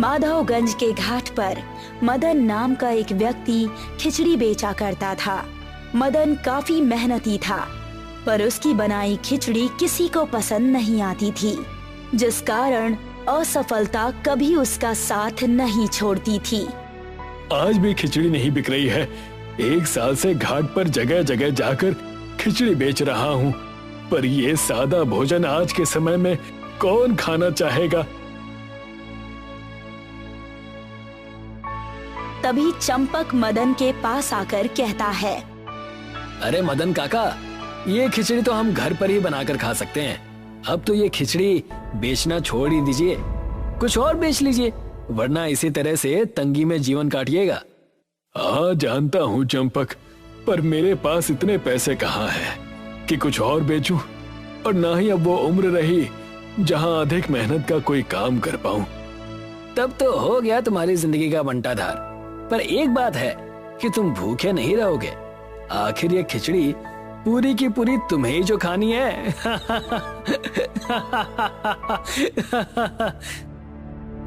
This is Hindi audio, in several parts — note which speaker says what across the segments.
Speaker 1: माधवगंज के घाट पर मदन नाम का एक व्यक्ति खिचड़ी बेचा करता था। मदन काफी मेहनती था, पर उसकी बनाई खिचड़ी किसी को पसंद नहीं आती थी, जिस कारण असफलता कभी उसका साथ नहीं छोड़ती थी।
Speaker 2: आज भी खिचड़ी नहीं बिक रही है। 1 साल से घाट पर जगह जगह जाकर खिचड़ी बेच रहा हूँ, पर ये सादा भोजन आज के समय में कौन खाना चाहेगा।
Speaker 1: तभी चंपक मदन के पास आकर कहता है,
Speaker 3: अरे मदन काका, ये खिचड़ी तो हम घर पर ही बनाकर खा सकते हैं। अब तो ये खिचड़ी बेचना छोड़ ही दीजिए, कुछ और बेच लीजिए, वरना इसी तरह से तंगी में जीवन काटिएगा।
Speaker 2: हाँ जानता हूँ चंपक, पर मेरे पास इतने पैसे कहाँ हैं कि कुछ और बेचूं, और ना ही अब वो उम्र रही जहाँ अधिक मेहनत का कोई काम कर पाऊं।
Speaker 3: तब तो हो गया तुम्हारी जिंदगी का बंटाधार, पर एक बात है कि तुम भूखे नहीं रहोगे। आखिर ये खिचड़ी पूरी की पूरी तुम्हें ही जो खानी है।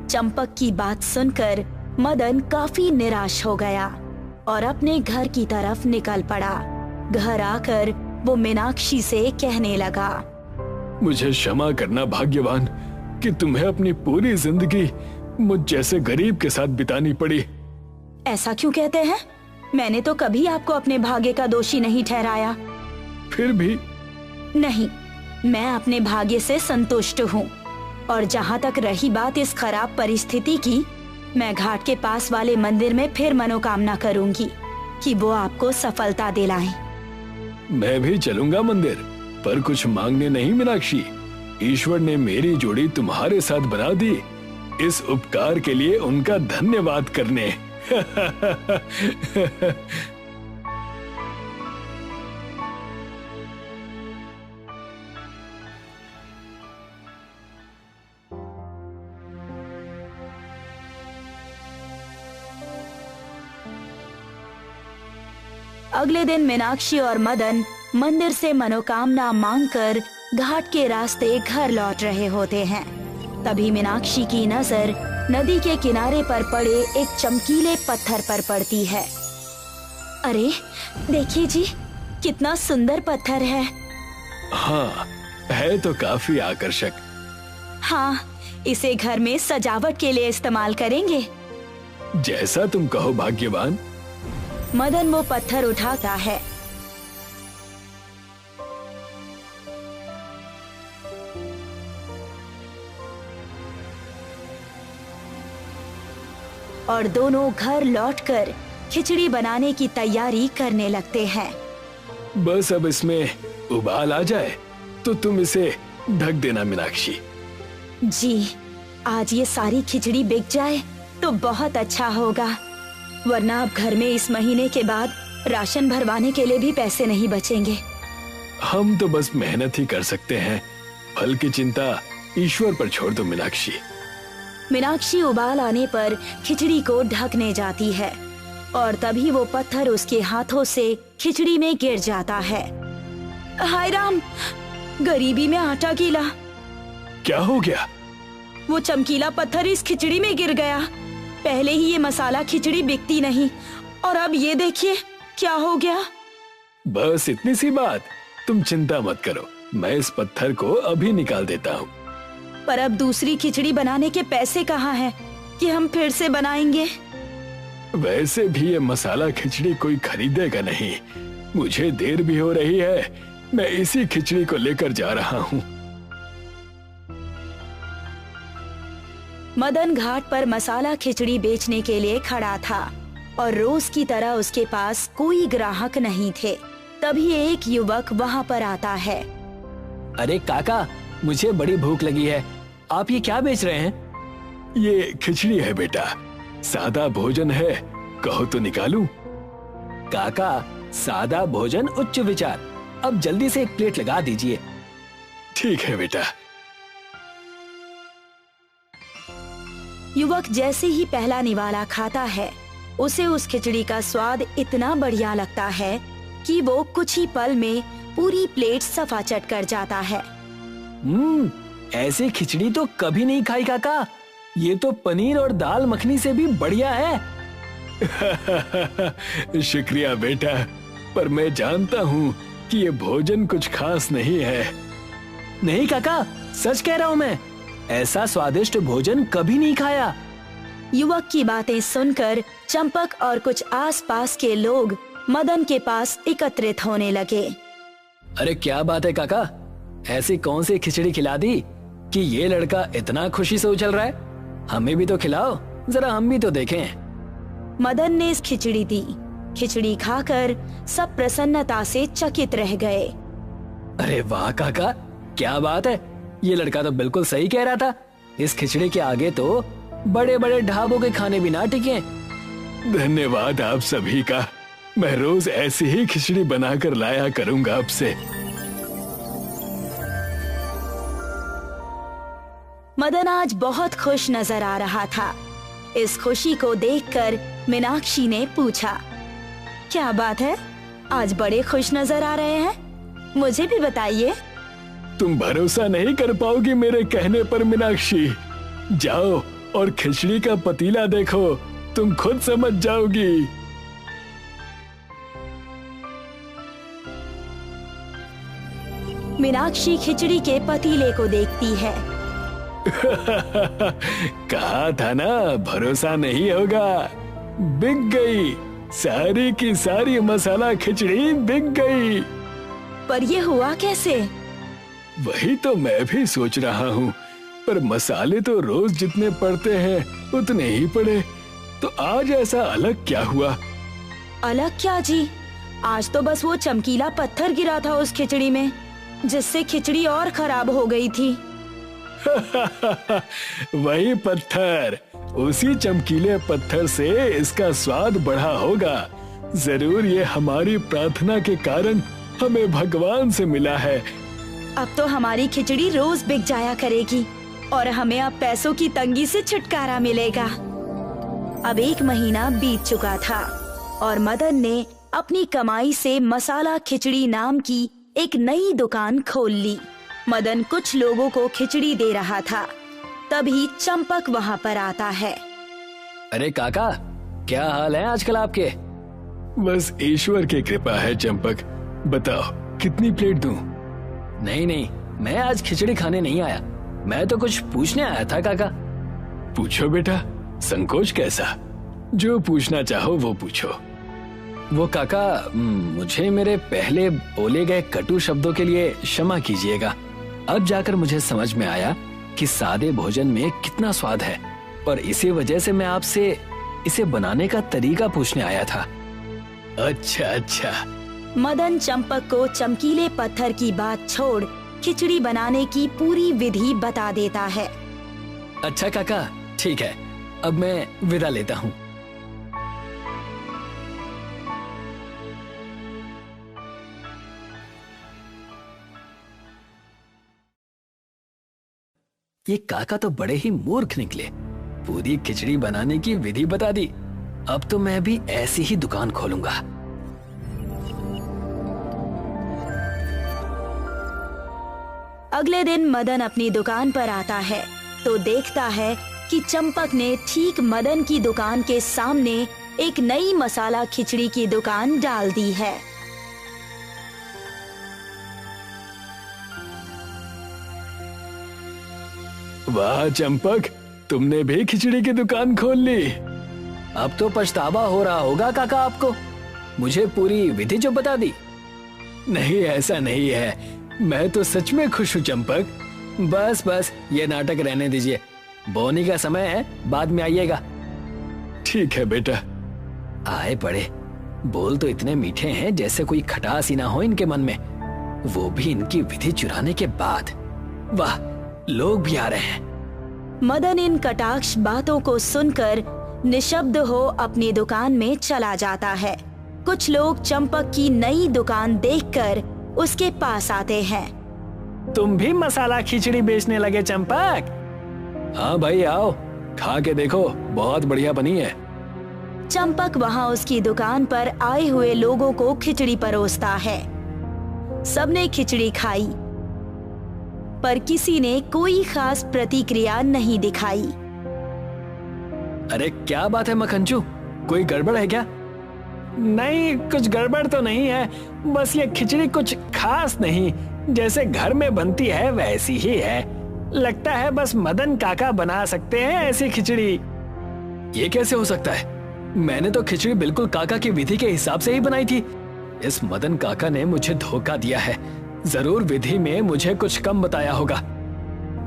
Speaker 1: चंपक की बात सुनकर मदन काफी निराश हो गया और अपने घर की तरफ निकल पड़ा। घर आकर वो मीनाक्षी से कहने लगा,
Speaker 2: मुझे क्षमा करना भाग्यवान कि तुम्हें अपनी पूरी जिंदगी मुझ जैसे गरीब के साथ बितानी पड़ी।
Speaker 1: ऐसा क्यों कहते हैं? मैंने तो कभी आपको अपने भाग्य का दोषी नहीं ठहराया।
Speaker 2: फिर भी
Speaker 1: नहीं, मैं अपने भाग्य से संतुष्ट हूँ। और जहाँ तक रही बात इस खराब परिस्थिति की, मैं घाट के पास वाले मंदिर में फिर मनोकामना करूंगी कि वो आपको सफलता दिलाएं।
Speaker 2: मैं भी चलूंगा मंदिर, पर कुछ मांगने नहीं मीनाक्षी। ईश्वर ने मेरी जोड़ी तुम्हारे साथ बना दी, इस उपकार के लिए उनका धन्यवाद करने।
Speaker 1: अगले दिन मीनाक्षी और मदन मंदिर से मनोकामना मांगकर घाट के रास्ते घर लौट रहे होते हैं। तभी मीनाक्षी की नजर नदी के किनारे पर पड़े एक चमकीले पत्थर पर पड़ती है। अरे देखिए जी, कितना सुंदर पत्थर है।
Speaker 2: हाँ, है तो काफी आकर्षक।
Speaker 1: हाँ, इसे घर में सजावट के लिए इस्तेमाल करेंगे।
Speaker 2: जैसा तुम कहो भाग्यवान।
Speaker 1: मदन वो पत्थर उठाता है। और दोनों घर लौटकर खिचड़ी बनाने की तैयारी करने लगते हैं।
Speaker 2: बस अब इसमें उबाल आ जाए तो तुम इसे ढक देना मीनाक्षी।
Speaker 1: जी, आज ये सारी खिचड़ी बिक जाए तो बहुत अच्छा होगा, वरना अब घर में इस महीने के बाद राशन भरवाने के लिए भी पैसे नहीं बचेंगे।
Speaker 2: हम तो बस मेहनत ही कर सकते हैं, फल की चिंता ईश्वर पर छोड़ दो मीनाक्षी।
Speaker 1: मीनाक्षी उबाल आने पर खिचड़ी को ढकने जाती है और तभी वो पत्थर उसके हाथों से खिचड़ी में गिर जाता है। हाय राम, गरीबी में आटा गीला।
Speaker 2: क्या हो गया?
Speaker 1: वो चमकीला पत्थर इस खिचड़ी में गिर गया। पहले ही ये मसाला खिचड़ी बिकती नहीं और अब ये देखिए क्या हो गया।
Speaker 2: बस इतनी सी बात, तुम चिंता मत करो, मैं इस पत्थर को अभी निकाल देता हूँ।
Speaker 1: पर अब दूसरी खिचड़ी बनाने के पैसे कहाँ हैं कि हम फिर से बनाएंगे?
Speaker 2: वैसे भी ये मसाला खिचड़ी कोई खरीदेगा नहीं, मुझे देर भी हो रही है, मैं इसी खिचड़ी को लेकर जा रहा हूँ।
Speaker 1: मदन घाट पर मसाला खिचड़ी बेचने के लिए खड़ा था और रोज की तरह उसके पास कोई ग्राहक नहीं थे। तभी एक युवक वहाँ पर आता है।
Speaker 3: अरे काका, मुझे बड़ी भूख लगी है, आप ये क्या बेच रहे हैं?
Speaker 2: ये खिचड़ी है बेटा, सादा भोजन है, कहो तो निकालूं?
Speaker 3: काका, सादा भोजन उच्च विचार, अब जल्दी से एक प्लेट लगा दीजिए।
Speaker 2: ठीक है बेटा।
Speaker 1: युवक जैसे ही पहला निवाला खाता है, उसे उस खिचड़ी का स्वाद इतना बढ़िया लगता है कि वो कुछ ही पल में पूरी प्लेट सफाचट कर जाता है।
Speaker 3: ऐसी खिचड़ी तो कभी नहीं खाई काका, ये तो पनीर और दाल मखनी से भी बढ़िया है।
Speaker 2: शुक्रिया बेटा, पर मैं जानता हूँ कि ये भोजन कुछ खास नहीं है।
Speaker 3: नहीं काका, सच कह रहा हूँ मैं, ऐसा स्वादिष्ट भोजन कभी नहीं खाया।
Speaker 1: युवक की बातें सुनकर चंपक और कुछ आसपास के लोग मदन के पास एकत्रित होने लगे।
Speaker 3: अरे क्या बात है काका, ऐसी कौन सी खिचड़ी खिला दी कि ये लड़का इतना खुशी से उछल रहा है? हमें भी तो खिलाओ, जरा हम भी तो देखें।
Speaker 1: मदन ने इस खिचड़ी दी। खिचड़ी खाकर सब प्रसन्नता से चकित रह गए।
Speaker 3: अरे वाह काका, क्या बात है, ये लड़का तो बिल्कुल सही कह रहा था। इस खिचड़ी के आगे तो बड़े बड़े ढाबों के खाने भी ना टिके।
Speaker 2: धन्यवाद आप सभी का। मैं रोज ऐसी ही खिचड़ी बनाकर लाया करूंगा आपसे।
Speaker 1: मदन आज बहुत खुश नजर आ रहा था। इस खुशी को देखकर मीनाक्षी ने पूछा, क्या बात है, आज बड़े खुश नजर आ रहे हैं? मुझे भी बताइए।
Speaker 2: तुम भरोसा नहीं कर पाओगी मेरे कहने पर मीनाक्षी। जाओ और खिचड़ी का पतीला देखो, तुम खुद समझ जाओगी।
Speaker 1: मीनाक्षी खिचड़ी के पतीले को देखती है।
Speaker 2: कहा था ना, भरोसा नहीं होगा। बिक गई, सारी की सारी मसाला खिचड़ी बिक गई।
Speaker 1: पर ये हुआ कैसे?
Speaker 2: वही तो मैं भी सोच रहा हूँ, पर मसाले तो रोज जितने पड़ते हैं उतने ही पड़े, तो आज ऐसा अलग क्या हुआ?
Speaker 1: अलग क्या जी, आज तो बस वो चमकीला पत्थर गिरा था उस खिचड़ी में, जिससे खिचड़ी और खराब हो गई थी।
Speaker 2: वही पत्थर, उसी चमकीले पत्थर से इसका स्वाद बढ़ा होगा। जरूर ये हमारी प्रार्थना के कारण हमें भगवान से मिला है।
Speaker 1: अब तो हमारी खिचड़ी रोज बिक जाया करेगी और हमें अब पैसों की तंगी से छुटकारा मिलेगा। अब 1 महीना बीत चुका था और मदन ने अपनी कमाई से मसाला खिचड़ी नाम की एक नई दुकान खोल ली। मदन कुछ लोगों को खिचड़ी दे रहा था, तभी चंपक वहाँ पर आता है।
Speaker 3: अरे काका, क्या हाल है आजकल आपके?
Speaker 2: बस ईश्वर की कृपा है चंपक। बताओ कितनी प्लेट दूं?
Speaker 3: नहीं, मैं आज खिचड़ी खाने नहीं आया, मैं तो कुछ पूछने आया था काका।
Speaker 2: पूछो बेटा, संकोच कैसा? जो पूछना चाहो वो पूछो।
Speaker 3: वो काका, मुझे मेरे पहले बोले गए कटु शब्दों के लिए क्षमा कीजिएगा। अब जाकर मुझे समझ में आया कि सादे भोजन में कितना स्वाद है, और इसी वजह से मैं आपसे इसे बनाने का तरीका पूछने आया था।
Speaker 2: अच्छा।
Speaker 1: मदन चंपक को चमकीले पत्थर की बात छोड़ खिचड़ी बनाने की पूरी विधि बता देता है।
Speaker 3: अच्छा काका, ठीक है, अब मैं विदा लेता हूँ। ये काका तो बड़े ही मूर्ख निकले, पूरी खिचड़ी बनाने की विधि बता दी। अब तो मैं भी ऐसी ही दुकान खोलूंगा।
Speaker 1: अगले दिन मदन अपनी दुकान पर आता है तो देखता है कि चंपक ने ठीक मदन की दुकान के सामने एक नई मसाला खिचड़ी की दुकान डाल दी है।
Speaker 2: वाह चंपक, तुमने भी खिचड़ी की दुकान खोल ली।
Speaker 3: अब तो पछतावा हो रहा होगा काका आपको, मुझे पूरी विधि जो बता दी।
Speaker 2: नहीं, ऐसा नहीं है, मैं तो सच में खुश हूँ चंपक।
Speaker 3: बस ये नाटक रहने दीजिए, बोनी का समय है, बाद में आइएगा।
Speaker 2: ठीक है बेटा।
Speaker 3: आए पड़े, बोल तो इतने मीठे हैं जैसे कोई खटास ही ना हो इनके मन में, वो भी इनकी विधि चुराने के बाद। वाह, लोग भी आ रहे हैं।
Speaker 1: मदन इन कटाक्ष बातों को सुनकर निशब्द हो अपनी दुकान में चला जाता है। कुछ लोग चंपक की नई दुकान देखकर उसके पास आते हैं।
Speaker 3: तुम भी मसाला खिचड़ी बेचने लगे चंपक? हाँ भाई, आओ खा के देखो, बहुत बढ़िया बनी है।
Speaker 1: चंपक वहाँ उसकी दुकान पर आए हुए लोगों को खिचड़ी परोसता है। सबने खिचड़ी खाई, पर किसी ने कोई खास प्रतिक्रिया नहीं दिखाई।
Speaker 3: अरे क्या बात है मखनचू, कोई गड़बड़ है क्या? नहीं, कुछ गड़बड़ तो नहीं है, बस ये खिचड़ी कुछ खास नहीं, जैसे घर में बनती है वैसी ही है। लगता है बस मदन काका बना सकते हैं ऐसी खिचड़ी। ये कैसे हो सकता है? मैंने तो खिचड़ी बिल्कुल काका की विधि के हिसाब से ही बनाई थी। इस मदन काका ने मुझे धोखा दिया है, जरूर विधि में मुझे कुछ कम बताया होगा।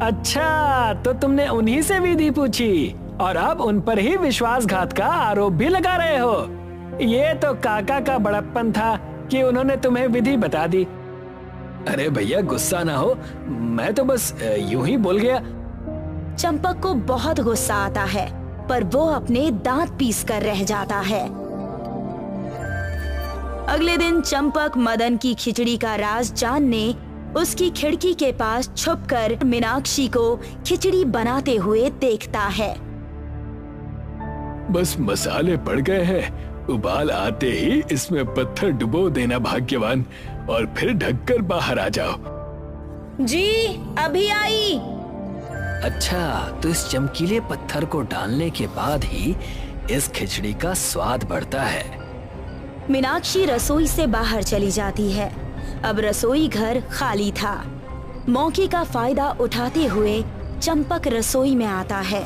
Speaker 3: अच्छा, तो तुमने उन्हीं से विधि पूछी और अब उन पर ही विश्वासघात का आरोप भी लगा रहे हो। ये तो काका का बड़प्पन था कि उन्होंने तुम्हें विधि बता दी। अरे भैया गुस्सा ना हो, मैं तो बस यूं ही बोल गया।
Speaker 1: चंपक को बहुत गुस्सा आता है, पर वो अपने दांत पीस कर रह जाता है। अगले दिन चंपक मदन की खिचड़ी का राज जानने उसकी खिड़की के पास छुपकर मीनाक्षी को खिचड़ी बनाते हुए देखता है।
Speaker 2: बस मसाले पड़ गए हैं, उबाल आते ही इसमें पत्थर डुबो देना भाग्यवान, और फिर ढककर बाहर आ जाओ।
Speaker 1: जी अभी आई।
Speaker 3: अच्छा, तो इस चमकीले पत्थर को डालने के बाद ही इस खिचड़ी का स्वाद बढ़ता है।
Speaker 1: मीनाक्षी रसोई से बाहर चली जाती है। अब रसोई घर खाली था। मौके का फायदा उठाते हुए चंपक रसोई में आता है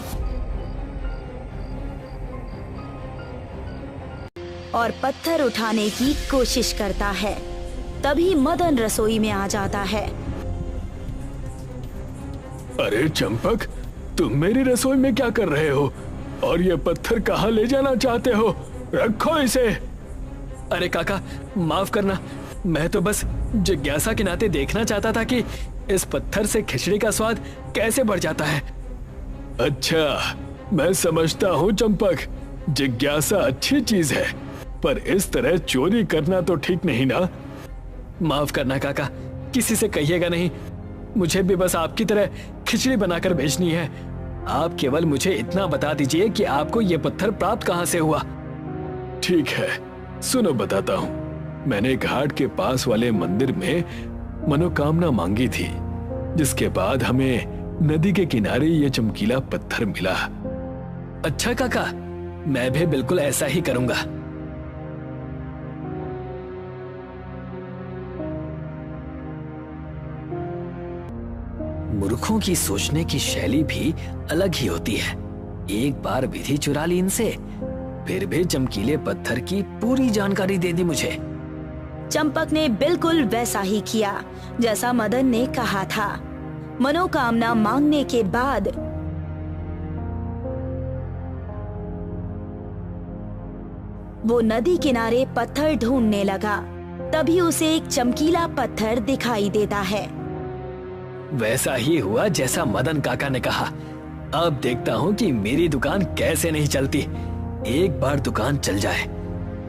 Speaker 1: और पत्थर उठाने की कोशिश करता है। तभी मदन रसोई में आ जाता है।
Speaker 2: अरे चंपक, तुम मेरी रसोई में क्या कर रहे हो? और ये पत्थर कहाँ ले जाना चाहते हो? रखो इसे।
Speaker 3: अरे काका, माफ करना, मैं तो बस जिज्ञासा के नाते देखना चाहता था कि इस पत्थर से खिचड़ी का स्वाद कैसे बढ़ जाता है।
Speaker 2: अच्छा, मैं समझता हूँ चंपक, जिज्ञासा अच्छी चीज है, पर इस तरह चोरी करना तो ठीक नहीं ना।
Speaker 3: माफ करना काका, किसी से कहिएगा नहीं। मुझे भी बस आपकी तरह खिचड़ी बनाकर भेजनी है। आप केवल मुझे इतना बता दीजिए कि आपको ये पत्थर प्राप्त कहाँ से हुआ।
Speaker 2: ठीक है, सुनो बताता हूँ। मैंने घाट के पास वाले मंदिर में मनोकामना मांगी थी, जिसके बाद हमें नदी के किनारे ये चमकीला पत्थर मिला।
Speaker 3: अच्छा काका, मैं भी बिल्कुल ऐसा ही करूंगा। मूर्खों की सोचने की शैली भी अलग ही होती है। एक बार विधि चुरा ली इनसे, फिर भी चमकीले पत्थर की पूरी जानकारी दे दी मुझे।
Speaker 1: चंपक ने बिल्कुल वैसा ही किया जैसा मदन ने कहा था। मनोकामना मांगने के बाद वो नदी किनारे पत्थर ढूंढने लगा। तभी उसे एक चमकीला पत्थर दिखाई देता है।
Speaker 3: वैसा ही हुआ जैसा मदन काका ने कहा। अब देखता हूँ कि मेरी दुकान कैसे नहीं चलती। एक बार दुकान चल जाए,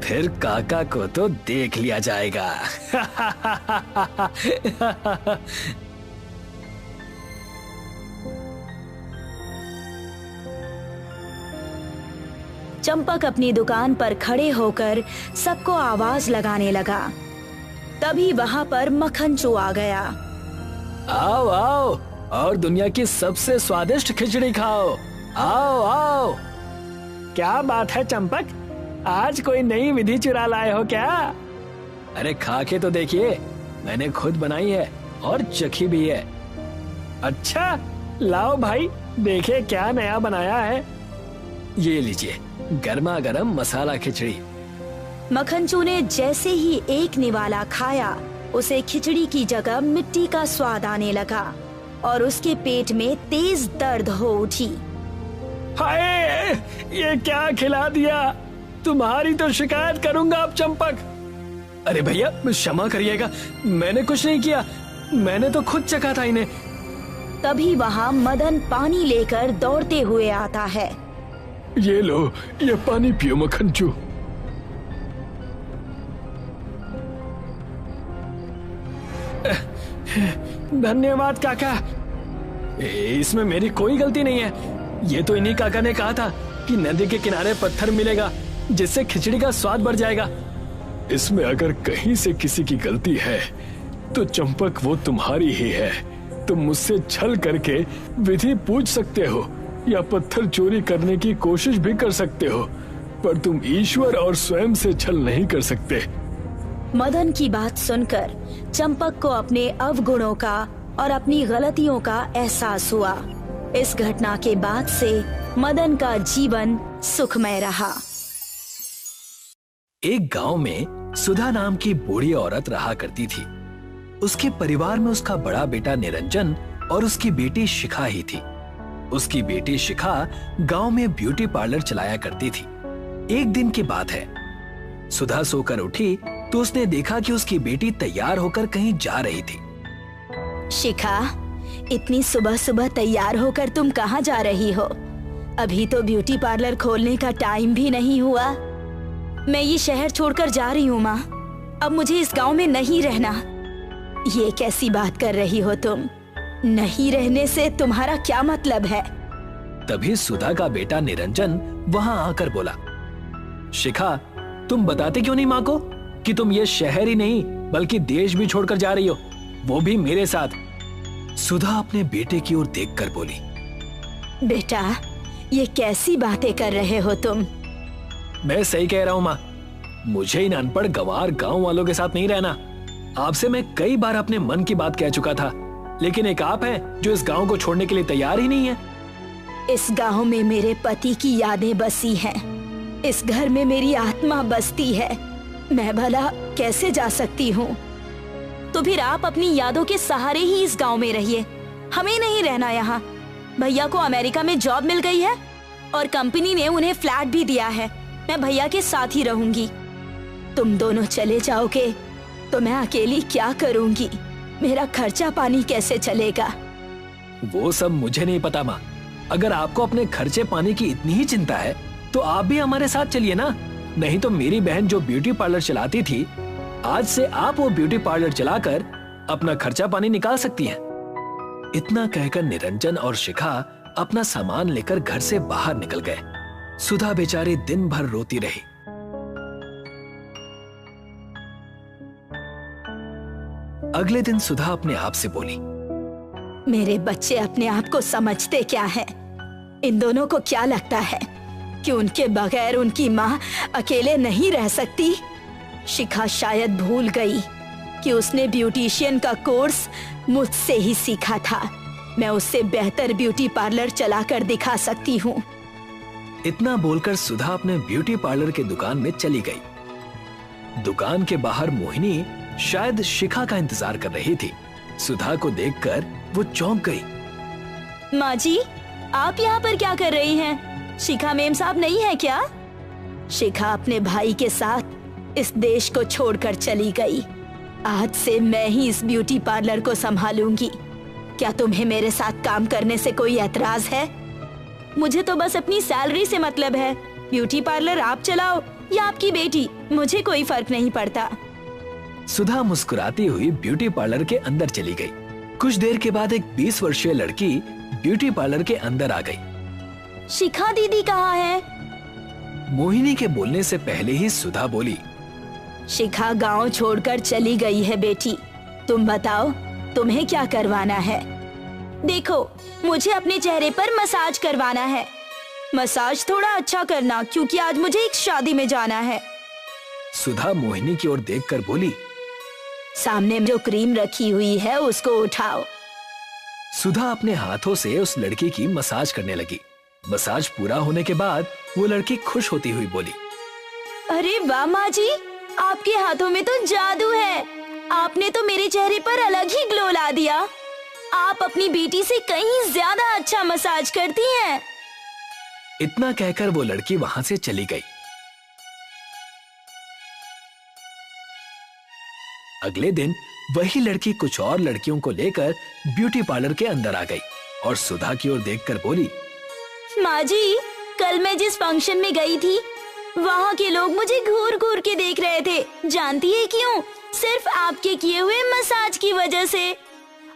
Speaker 3: फिर काका को तो देख लिया जाएगा।
Speaker 1: चंपक अपनी दुकान पर खड़े होकर सबको आवाज लगाने लगा। तभी वहां पर मक्खनचू आ गया।
Speaker 3: आओ आओ और दुनिया की सबसे स्वादिष्ट खिचड़ी खाओ। आओ आओ। क्या बात है चंपक, आज कोई नई विधि चुरा लाए हो क्या? अरे खा के तो देखिए, मैंने खुद बनाई है और चखी भी है। अच्छा, लाओ भाई, देखे क्या नया बनाया है। ये लीजिए, गर्मा गर्म मसाला खिचड़ी।
Speaker 1: मक्खनचू ने जैसे ही एक निवाला खाया, उसे खिचड़ी की जगह मिट्टी का स्वाद आने लगा और उसके पेट में तेज दर्द हो उठी।
Speaker 3: हाय, ये क्या खिला दिया? तुम्हारी तो शिकायत करूंगा अब चंपक। अरे भैया क्षमा करिएगा, मैंने कुछ नहीं किया, मैंने तो खुद चखा था इन्हें।
Speaker 1: तभी वहाँ मदन पानी लेकर दौड़ते हुए आता है।
Speaker 2: ये लो, ये पानी पियो मक्खनचू।
Speaker 3: धन्यवाद काका, इसमें मेरी कोई गलती नहीं है। ये तो इन्हीं काका ने कहा था कि नदी के किनारे पत्थर मिलेगा जिससे खिचड़ी का स्वाद बढ़ जाएगा।
Speaker 2: इसमें अगर कहीं से किसी की गलती है तो चंपक वो तुम्हारी ही है। तुम मुझसे छल करके विधि पूछ सकते हो, या पत्थर चोरी करने की कोशिश भी कर सकते हो, पर तुम ईश्वर और स्वयं से छल नहीं कर सकते।
Speaker 1: मदन की बात सुनकर चंपक को अपने अवगुणों का और अपनी गलतियों का एहसास हुआ। इस घटना के बाद से मदन का जीवन सुखमय रहा।
Speaker 3: एक गांव में सुधा नाम की बूढ़ी औरत रहा करती थी। उसके परिवार में उसका बड़ा बेटा निरंजन और उसकी बेटी शिखा ही थी। उसकी बेटी शिखा गांव में ब्यूटी पार्लर चलाया करती थी। एक दिन की बात है, सुधा सोकर उठी तो उसने देखा कि उसकी बेटी तैयार होकर कहीं जा रही थी।
Speaker 1: शिखा, इतनी सुबह सुबह तैयार होकर तुम कहाँ जा रही हो? अभी तो ब्यूटी पार्लर खोलने का टाइम भी नहीं हुआ। मैं ये शहर छोड़कर जा रही हूँ माँ। अब मुझे इस गांव में नहीं रहना। ये कैसी बात कर रही हो तुम? नहीं रहने से तुम्हारा क्या मतलब है?
Speaker 3: तभी सुधा का बेटा निरंजन वहां आकर बोला, शिखा, तुम बताते क्यों नहीं माँ को कि तुम ये शहर ही नहीं बल्कि देश भी छोड़कर जा रही हो, वो भी मेरे साथ। सुधा अपने बेटे की ओर देखकर बोली,
Speaker 1: बेटा, ये कैसी बातें कर रहे हो तुम?
Speaker 3: मैं सही कह रहा हूँ माँ। मुझे इन अनपढ़ गंवार गांव वालों के साथ नहीं रहना। आपसे मैं कई बार अपने मन की बात कह चुका था, लेकिन एक आप हैं जो इस गांव को छोड़ने के लिए तैयार ही नहीं है।
Speaker 1: इस गांव में मेरे पति की यादें बसी हैं। इस घर में मेरी आत्मा बसती है। मैं भला कैसे जा सकती हूँ? तो फिर आप अपनी यादों के सहारे ही इस गांव में रहिए। हमें नहीं रहना यहाँ। भैया को अमेरिका में जॉब मिल गई है और कंपनी ने उन्हें फ्लैट भी दिया है। मैं भैया के साथ ही रहूंगी। तुम दोनों चले जाओगे तो मैं अकेली क्या करूंगी? मेरा खर्चा पानी कैसे चलेगा?
Speaker 3: वो सब मुझे नहीं पता माँ। अगर आपको अपने खर्चे पानी की इतनी ही चिंता है तो आप भी हमारे साथ चलिए ना। नहीं तो मेरी बहन जो ब्यूटी पार्लर चलाती थी, आज से आप वो ब्यूटी पार्लर चलाकर अपना खर्चा पानी निकाल सकती हैं। इतना कहकर निरंजन और शिखा अपना सामान लेकर घर से बाहर निकल गए। सुधा बेचारी दिन भर रोती रही। अगले दिन सुधा अपने आप से बोली,
Speaker 1: मेरे बच्चे अपने आप को समझते क्या है? इन दोनों को क्या लगता है कि उनके बगैर उनकी माँ अकेले नहीं रह सकती? शिखा शायद भूल गई कि उसने ब्यूटिशियन का कोर्स मुझसे ही सीखा था। मैं उससे बेहतर ब्यूटी पार्लर चलाकर दिखा सकती हूँ।
Speaker 3: इतना बोलकर सुधा अपने ब्यूटी पार्लर के दुकान में चली गई। दुकान के बाहर मोहिनी शायद शिखा का इंतजार कर रही थी। सुधा को देखकर वो चौंक गई।
Speaker 1: माँ जी, आप यहाँ पर क्या कर रही हैं? शिखा मेम साहब नहीं है क्या? शिखा अपने भाई के साथ इस देश को छोड़कर चली गई। आज से मैं ही इस ब्यूटी पार्लर को संभालूंगी। क्या तुम्हें मेरे साथ काम करने से कोई एतराज है? मुझे तो बस अपनी सैलरी से मतलब है। ब्यूटी पार्लर आप चलाओ या आपकी बेटी, मुझे कोई फर्क नहीं पड़ता।
Speaker 3: सुधा मुस्कुराती हुई ब्यूटी पार्लर के अंदर चली गई। कुछ देर के बाद एक 20 वर्षीय लड़की ब्यूटी पार्लर के अंदर आ गई।
Speaker 1: शिखा दीदी कहाँ है?
Speaker 3: मोहिनी के बोलने से पहले ही सुधा बोली,
Speaker 1: शिखा गांव छोड़कर चली गई है बेटी। तुम बताओ, तुम्हें क्या करवाना है? देखो, मुझे अपने चेहरे पर मसाज करवाना है। मसाज थोड़ा अच्छा करना, क्योंकि आज मुझे एक शादी में जाना है।
Speaker 3: सुधा मोहिनी की ओर देखकर बोली,
Speaker 1: सामने जो क्रीम रखी हुई है उसको उठाओ।
Speaker 3: सुधा अपने हाथों से उस लड़की की मसाज करने लगी। मसाज पूरा होने के बाद वो लड़की खुश होती हुई बोली,
Speaker 1: अरे वाह माँ जी, आपके हाथों में तो जादू है। आपने तो मेरे चेहरे पर अलग ही ग्लो ला दिया। आप अपनी बेटी से कहीं ज्यादा अच्छा मसाज करती हैं।
Speaker 3: इतना कहकर वो लड़की वहां से चली गई। अगले दिन वही लड़की कुछ और लड़कियों को लेकर ब्यूटी पार्लर के अंदर आ गई और सुधा की ओर देखकर बोली,
Speaker 1: माँ जी, कल मैं जिस फंक्शन में गई थी, वहाँ के लोग मुझे घूर घूर के देख रहे थे। जानती है क्यों? सिर्फ आपके किए हुए मसाज की वजह से।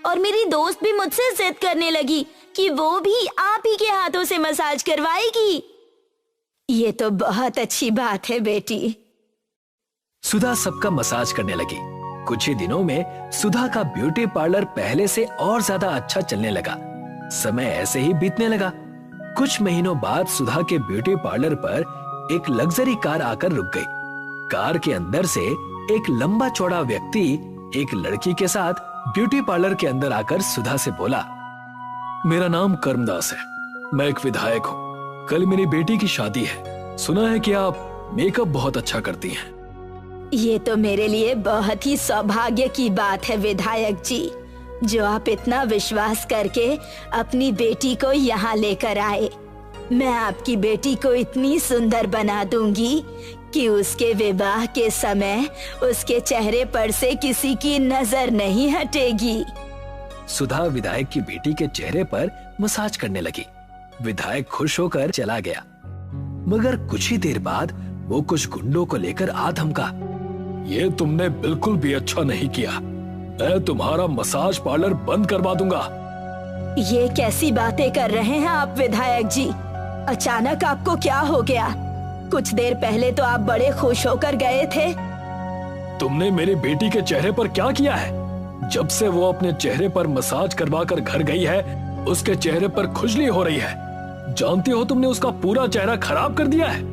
Speaker 1: और मेरी दोस्त भी मुझसे जिद करने लगी कि वो भी आप ही के हाथों से मसाज करवाएगी। ये तो बहुत अच्छी बात है बेटी।
Speaker 3: सुधा सबका मसाज करने लगी। कुछ ही दिनों में सुधा का ब्यूटी पार्लर पहले से और ज्यादा अच्छा चलने लगा। समय ऐसे ही बीतने लगा। कुछ महीनों बाद सुधा के ब्यूटी पार्लर पर एक लग्जरी कार आकर रुक गई। कार के अंदर से एक लंबा चौड़ा व्यक्ति एक लड़की के साथ ब्यूटी पार्लर के अंदर आकर सुधा से बोला,
Speaker 2: मेरा नाम कर्मदास है, मैं एक विधायक हूँ। कल मेरी बेटी की शादी है। सुना है कि आप मेकअप बहुत अच्छा करती हैं।
Speaker 1: ये तो मेरे लिए बहुत ही सौभाग्य की बात है विधायक जी, जो आप इतना विश्वास करके अपनी बेटी को यहाँ लेकर आए। मैं आपकी बेटी को इतनी सुंदर बना दूंगी कि उसके विवाह के समय उसके चेहरे पर से किसी की नजर नहीं हटेगी।
Speaker 3: सुधा विधायक की बेटी के चेहरे पर मसाज करने लगी। विधायक खुश होकर चला गया, मगर कुछ ही देर बाद वो कुछ गुंडों को लेकर आ धमका।
Speaker 2: ये तुमने बिल्कुल भी अच्छा नहीं किया। मैं तुम्हारा मसाज पार्लर बंद करवा दूंगा।
Speaker 1: ये कैसी बातें कर रहे हैं आप विधायक जी? अचानक आपको क्या हो गया? कुछ देर पहले तो आप बड़े खुश होकर गए थे।
Speaker 2: तुमने मेरी बेटी के चेहरे पर क्या किया है? जब से वो अपने चेहरे पर मसाज करवा कर घर गई है, उसके चेहरे पर खुजली हो रही है। जानती हो तुमने उसका पूरा चेहरा खराब कर दिया है।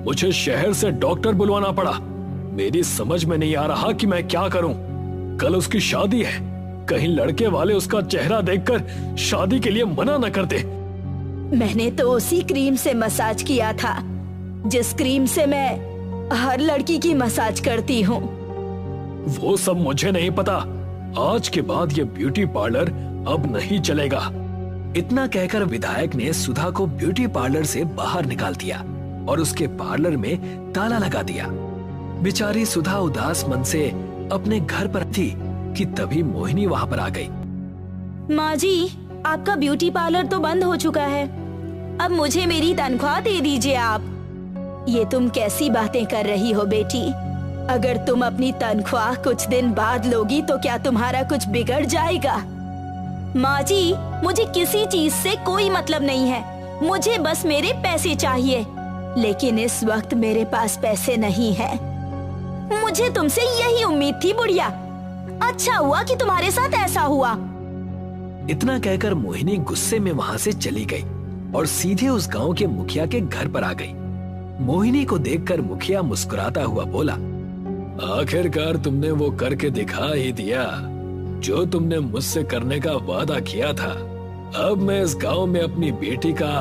Speaker 2: मुझे शहर से डॉक्टर बुलवाना पड़ा। मेरी समझ में नहीं आ रहा कि मैं क्या करूं। कल उसकी शादी है, कहीं लड़के वाले उसका चेहरा देखकर शादी के लिए मना न कर दे।
Speaker 1: मैंने तो उसी क्रीम से मसाज किया था जिस क्रीम से मैं हर लड़की की मसाज करती हूँ।
Speaker 2: वो सब मुझे नहीं पता। आज के बाद ये ब्यूटी पार्लर अब नहीं चलेगा।
Speaker 3: इतना कहकर विधायक ने सुधा को ब्यूटी पार्लर से बाहर निकाल दिया और उसके पार्लर में ताला लगा दिया। बेचारी सुधा उदास मन से अपने घर पर थी कि तभी मोहिनी वहाँ पर आ गई।
Speaker 1: माँ जी, आपका ब्यूटी पार्लर तो बंद हो चुका है। अब मुझे मेरी तनख्वाह दे दीजिए आप। ये तुम कैसी बातें कर रही हो बेटी? अगर तुम अपनी तनख्वाह कुछ दिन बाद लोगी तो क्या तुम्हारा कुछ बिगड़ जाएगा? माँ जी, मुझे किसी चीज से कोई मतलब नहीं है। मुझे बस मेरे पैसे चाहिए, लेकिन इस वक्त मेरे पास पैसे नहीं है। मुझे तुमसे यही उम्मीद थी बुढ़िया। अच्छा हुआ कि तुम्हारे साथ ऐसा हुआ।
Speaker 3: इतना कहकर मोहिनी गुस्से में वहाँ से चली गई और सीधे उस गांव के मुखिया के घर पर आ गई। मोहिनी को देखकर मुखिया मुस्कुराता हुआ बोला,
Speaker 2: आखिरकार तुमने वो करके दिखा ही दिया जो तुमने मुझसे करने का वादा किया था। अब मैं इस गांव में अपनी बेटी का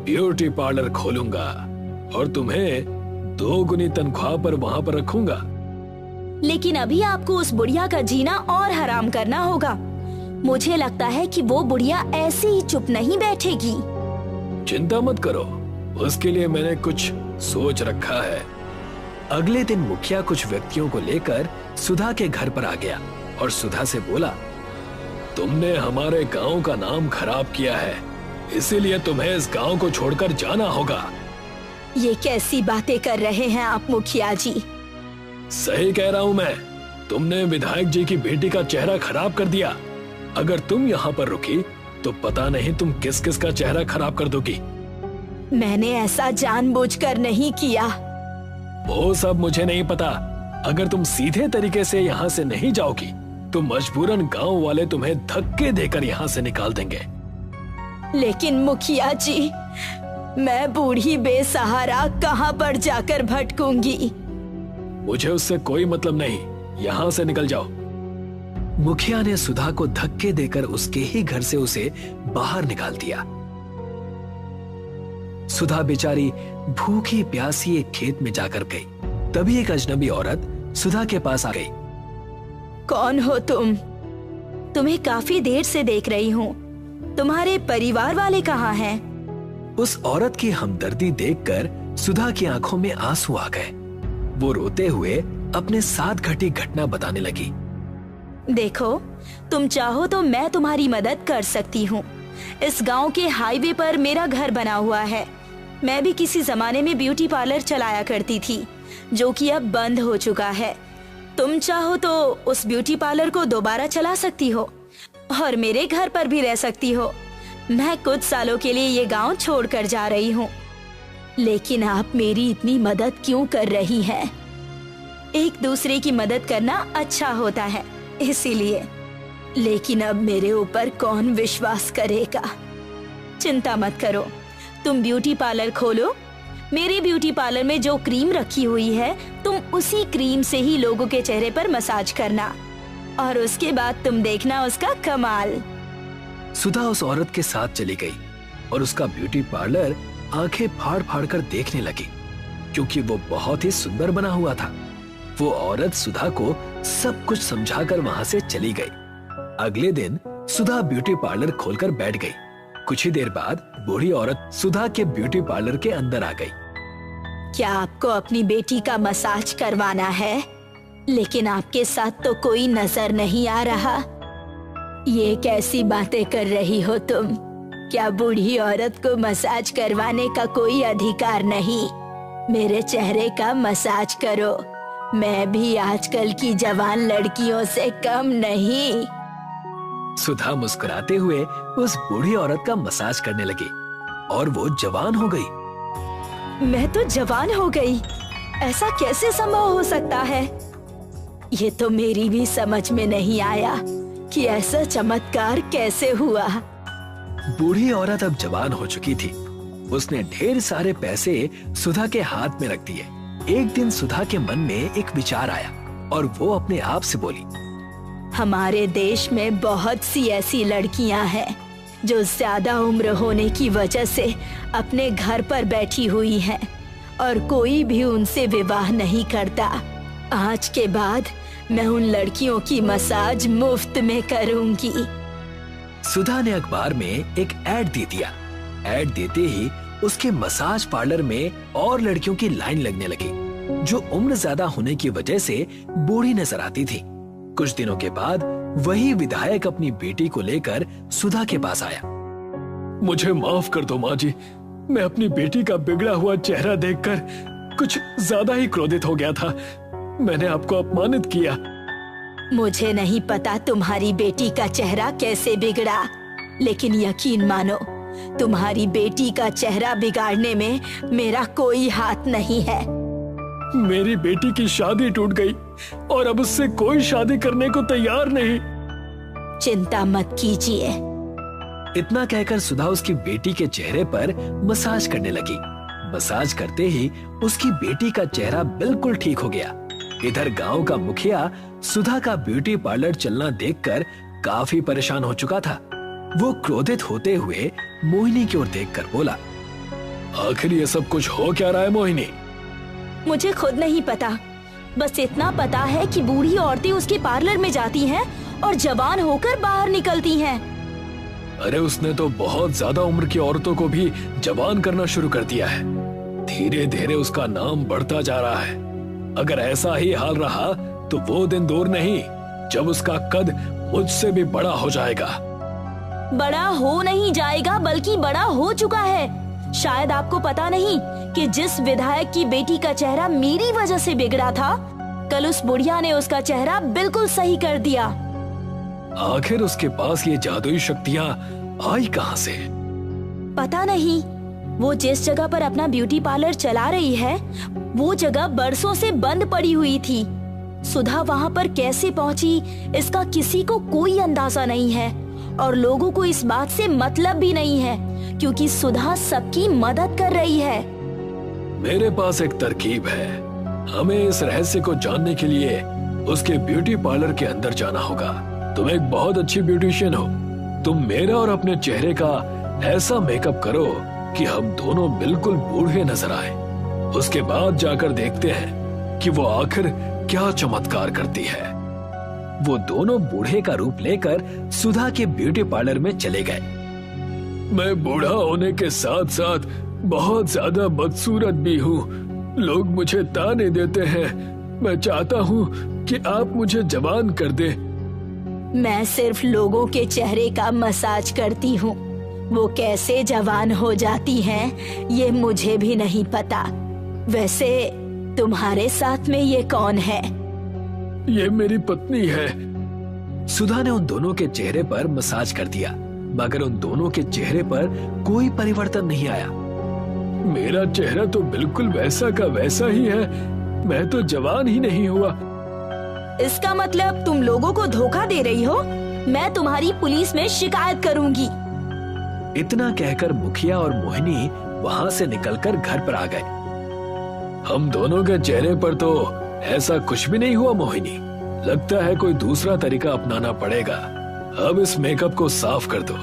Speaker 2: ब्यूटी पार्लर खोलूंगा और तुम्हें 2 गुनी तनख्वाह पर वहाँ पर रखूंगा।
Speaker 1: लेकिन अभी आपको उस बुढ़िया का जीना और हराम करना होगा। मुझे लगता है कि वो बुढ़िया ऐसे ही चुप नहीं बैठेगी।
Speaker 2: चिंता मत करो, उसके लिए मैंने कुछ सोच रखा है।
Speaker 3: अगले दिन मुखिया कुछ व्यक्तियों को लेकर सुधा के घर पर आ गया और सुधा से बोला,
Speaker 2: तुमने हमारे गांव का नाम खराब किया है, इसीलिए तुम्हें इस गांव को छोड़कर जाना होगा।
Speaker 1: ये कैसी बातें कर रहे हैं आप मुखिया जी?
Speaker 2: सही कह रहा हूँ मैं। तुमने विधायक जी की बेटी का चेहरा खराब कर दिया। अगर तुम यहाँ पर रुकी तो पता नहीं तुम किस किस का चेहरा खराब कर दोगी।
Speaker 1: मैंने ऐसा जानबूझकर नहीं किया।
Speaker 2: वो सब मुझे नहीं पता। अगर तुम सीधे तरीके से यहाँ से नहीं जाओगी तो मजबूरन गांव वाले तुम्हें धक्के देकर यहाँ से निकाल देंगे।
Speaker 1: लेकिन मुखिया जी, मैं बूढ़ी बेसहारा कहाँ पर जाकर भटकूंगी?
Speaker 2: मुझे उससे कोई मतलब नहीं, यहाँ से निकल जाओ।
Speaker 3: मुखिया ने सुधा को धक्के देकर उसके ही घर से उसे बाहर निकाल दिया। सुधा बेचारी भूखी प्यासी एक खेत में जाकर गई। तभी एक अजनबी औरत सुधा के पास आ गई।
Speaker 1: कौन हो तुम? तुम्हें काफी देर से देख रही हूँ। तुम्हारे परिवार वाले कहाँ हैं?
Speaker 3: उस औरत की हमदर्दी देखकर सुधा की आंखों में आंसू आ गए। वो रोते हुए अपने साथ घटी घटना बताने लगी।
Speaker 1: देखो, तुम चाहो तो मैं तुम्हारी मदद कर सकती हूँ। इस गांव के हाईवे पर मेरा घर बना हुआ है। मैं भी किसी जमाने में ब्यूटी पार्लर चलाया करती थी, जो कि अब बंद हो चुका है। तुम चाहो तो उस ब्यूटी पार्लर को दोबारा चला सकती हो और मेरे घर पर भी रह सकती हो। मैं कुछ सालों के लिए ये गांव छोड़कर जा रही हूँ। लेकिन आप मेरी इतनी मदद क्यों कर रही हैं? एक दूसरे की मदद करना अच्छा होता है, इसीलिए। लेकिन अब मेरे ऊपर कौन विश्वास करेगा? चिंता मत करो, तुम ब्यूटी पार्लर खोलो। मेरे ब्यूटी पार्लर में जो क्रीम रखी हुई है, तुम उसी क्रीम से ही लोगों के चेहरे पर मसाज करना और उसके बाद तुम देखना उसका कमाल।
Speaker 3: सुधा उस औरत के साथ चली गई और उसका ब्यूटी पार्लर आंखें फाड़ फाड़ कर देखने लगी, क्योंकि वो बहुत ही सुंदर बना हुआ था। वो औरत सुधा को सब कुछ समझाकर वहां से चली गई। अगले दिन सुधा ब्यूटी पार्लर खोलकर बैठ गई। कुछ ही देर बाद बूढ़ी औरत सुधा के ब्यूटी पार्लर के अंदर आ गई।
Speaker 1: क्या आपको अपनी बेटी का मसाज करवाना है? लेकिन आपके साथ तो कोई नजर नहीं आ रहा। ये कैसी बातें कर रही हो तुम? क्या बूढ़ी औरत को मसाज करवाने का कोई अधिकार नहीं? मेरे चेहरे का मसाज करो। मैं भी आजकल की जवान लड़कियों से कम नहीं।
Speaker 3: सुधा मुस्कुराते हुए उस बूढ़ी औरत का मसाज करने लगी और वो जवान हो गई।
Speaker 1: मैं तो जवान हो गई? ऐसा कैसे संभव हो सकता है? ये तो मेरी भी समझ में नहीं आया कि ऐसा चमत्कार कैसे हुआ।
Speaker 3: बूढ़ी औरत अब जवान हो चुकी थी। उसने ढेर सारे पैसे सुधा के हाथ में रख दिए। एक दिन सुधा के मन में एक विचार आया और वो अपने आप से बोली,
Speaker 1: हमारे देश में बहुत सी ऐसी लड़कियां हैं जो ज्यादा उम्र होने की वजह से अपने घर पर बैठी हुई हैं और कोई भी उनसे विवाह नहीं करता। आज के बाद मैं उन लड़कियों की मसाज मुफ्त में करूंगी।
Speaker 3: सुधा ने अखबार में एक ऐड दे दिया। ऐड देते ही उसके मसाज पार्लर में और लड़कियों की लाइन लगने लगी, जो उम्र ज्यादा होने की वजह से बूढ़ी नजर आती थी। कुछ दिनों के बाद वही विधायक अपनी बेटी को लेकर सुधा के पास आया।
Speaker 2: मुझे माफ कर दो माँ जी, मैं अपनी बेटी का बिगड़ा हुआ चेहरा देखकर कुछ ज्यादा ही क्रोधित हो गया था। मैंने आपको अपमानित किया।
Speaker 1: मुझे नहीं पता तुम्हारी बेटी का चेहरा कैसे बिगड़ा, लेकिन यकीन मानो तुम्हारी बेटी का चेहरा बिगाड़ने में मेरा कोई हाथ नहीं है।
Speaker 2: मेरी बेटी की शादी टूट गई और अब उससे कोई शादी करने को तैयार नहीं।
Speaker 1: चिंता मत कीजिए।
Speaker 3: इतना कहकर सुधा उसकी बेटी के चेहरे पर मसाज करने लगी। मसाज करते ही उसकी बेटी का चेहरा बिल्कुल ठीक हो गया। इधर गांव का मुखिया सुधा का ब्यूटी पार्लर चलना देखकर काफी परेशान हो चुका था। वो क्रोधित होते हुए मोहिनी की ओर देखकर बोला,
Speaker 2: आखिर ये सब कुछ हो क्या रहा है मोहिनी?
Speaker 1: मुझे खुद नहीं पता, बस इतना पता है कि बूढ़ी औरतें उसके पार्लर में जाती हैं और जवान होकर बाहर निकलती हैं।
Speaker 2: अरे उसने तो बहुत ज्यादा उम्र की औरतों को भी जवान करना शुरू कर दिया है। धीरे धीरे उसका नाम बढ़ता जा रहा है। अगर ऐसा ही हाल रहा तो वो दिन दूर नहीं जब उसका कद मुझसे भी बड़ा हो जाएगा।
Speaker 1: बड़ा हो नहीं जाएगा, बल्कि बड़ा हो चुका है। शायद आपको पता नहीं कि जिस विधायक की बेटी का चेहरा मेरी वजह से बिगड़ा था, कल उस बुढ़िया ने उसका चेहरा बिल्कुल सही कर दिया।
Speaker 2: आखिर उसके पास ये जादुई शक्तियाँ आई कहाँ से?
Speaker 1: पता नहीं। वो जिस जगह पर अपना ब्यूटी पार्लर चला रही है, वो जगह बरसों से बंद पड़ी हुई थी। सुधा वहाँ पर कैसे पहुँची, इसका किसी को कोई अंदाजा नहीं है और लोगों को इस बात से मतलब भी नहीं है, क्योंकि सुधा सबकी मदद कर रही है।
Speaker 2: मेरे पास एक तरकीब है। हमें इस रहस्य को जानने के लिए उसके ब्यूटी पार्लर के अंदर जाना होगा। तुम एक बहुत अच्छी ब्यूटिशियन हो। तुम मेरा और अपने चेहरे का ऐसा मेकअप करो कि हम दोनों बिल्कुल बूढ़े नजर आए। उसके बाद जाकर देखते हैं कि वो आखिर क्या चमत्कार करती है। वो दोनों बूढ़े का रूप लेकर सुधा के ब्यूटी पार्लर में चले गए। मैं बूढ़ा होने के साथ साथ बहुत ज्यादा बदसूरत भी हूँ। लोग मुझे ताने देते हैं। मैं चाहता हूँ कि आप मुझे जवान कर दे।
Speaker 1: मैं सिर्फ लोगों के चेहरे का मसाज करती हूँ। वो कैसे जवान हो जाती हैं, ये मुझे भी नहीं पता। वैसे तुम्हारे साथ में ये कौन है?
Speaker 2: ये मेरी पत्नी है।
Speaker 3: सुधा ने उन दोनों के चेहरे पर मसाज कर दिया, मगर उन दोनों के चेहरे पर कोई परिवर्तन नहीं आया।
Speaker 2: मेरा चेहरा तो बिल्कुल वैसा का वैसा ही है। मैं तो जवान ही नहीं हुआ।
Speaker 1: इसका मतलब तुम लोगों को धोखा दे रही हो। मैं तुम्हारी पुलिस में शिकायत करूंगी।
Speaker 3: इतना कहकर मुखिया और मोहिनी वहां से निकलकर घर पर आ गए।
Speaker 2: हम दोनों के चेहरे पर तो ऐसा कुछ भी नहीं हुआ मोहिनी। लगता है कोई दूसरा तरीका अपनाना पड़ेगा। अब इस मेकअप को साफ कर दो।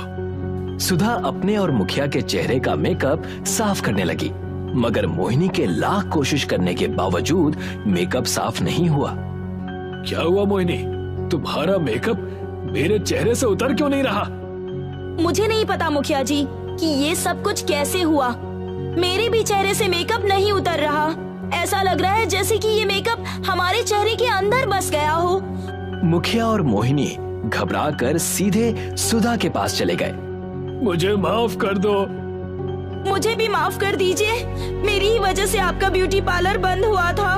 Speaker 3: सुधा अपने और मुखिया के चेहरे का मेकअप साफ करने लगी, मगर मोहिनी के लाख कोशिश करने के बावजूद मेकअप साफ नहीं हुआ।
Speaker 2: क्या हुआ मोहिनी, तुम्हारा मेकअप मेरे चेहरे से उतर क्यों नहीं रहा?
Speaker 1: मुझे नहीं पता मुखिया जी कि ये सब कुछ कैसे हुआ। मेरे भी चेहरे से मेकअप नहीं उतर रहा। ऐसा लग रहा है जैसे कि ये मेकअप हमारे चेहरे के अंदर बस गया हो।
Speaker 3: मुखिया और मोहिनी घबराकर सीधे सुधा के पास चले गए।
Speaker 2: मुझे माफ कर दो।
Speaker 1: मुझे भी माफ कर दीजिए। मेरी ही वजह से आपका ब्यूटी पार्लर बंद हुआ था।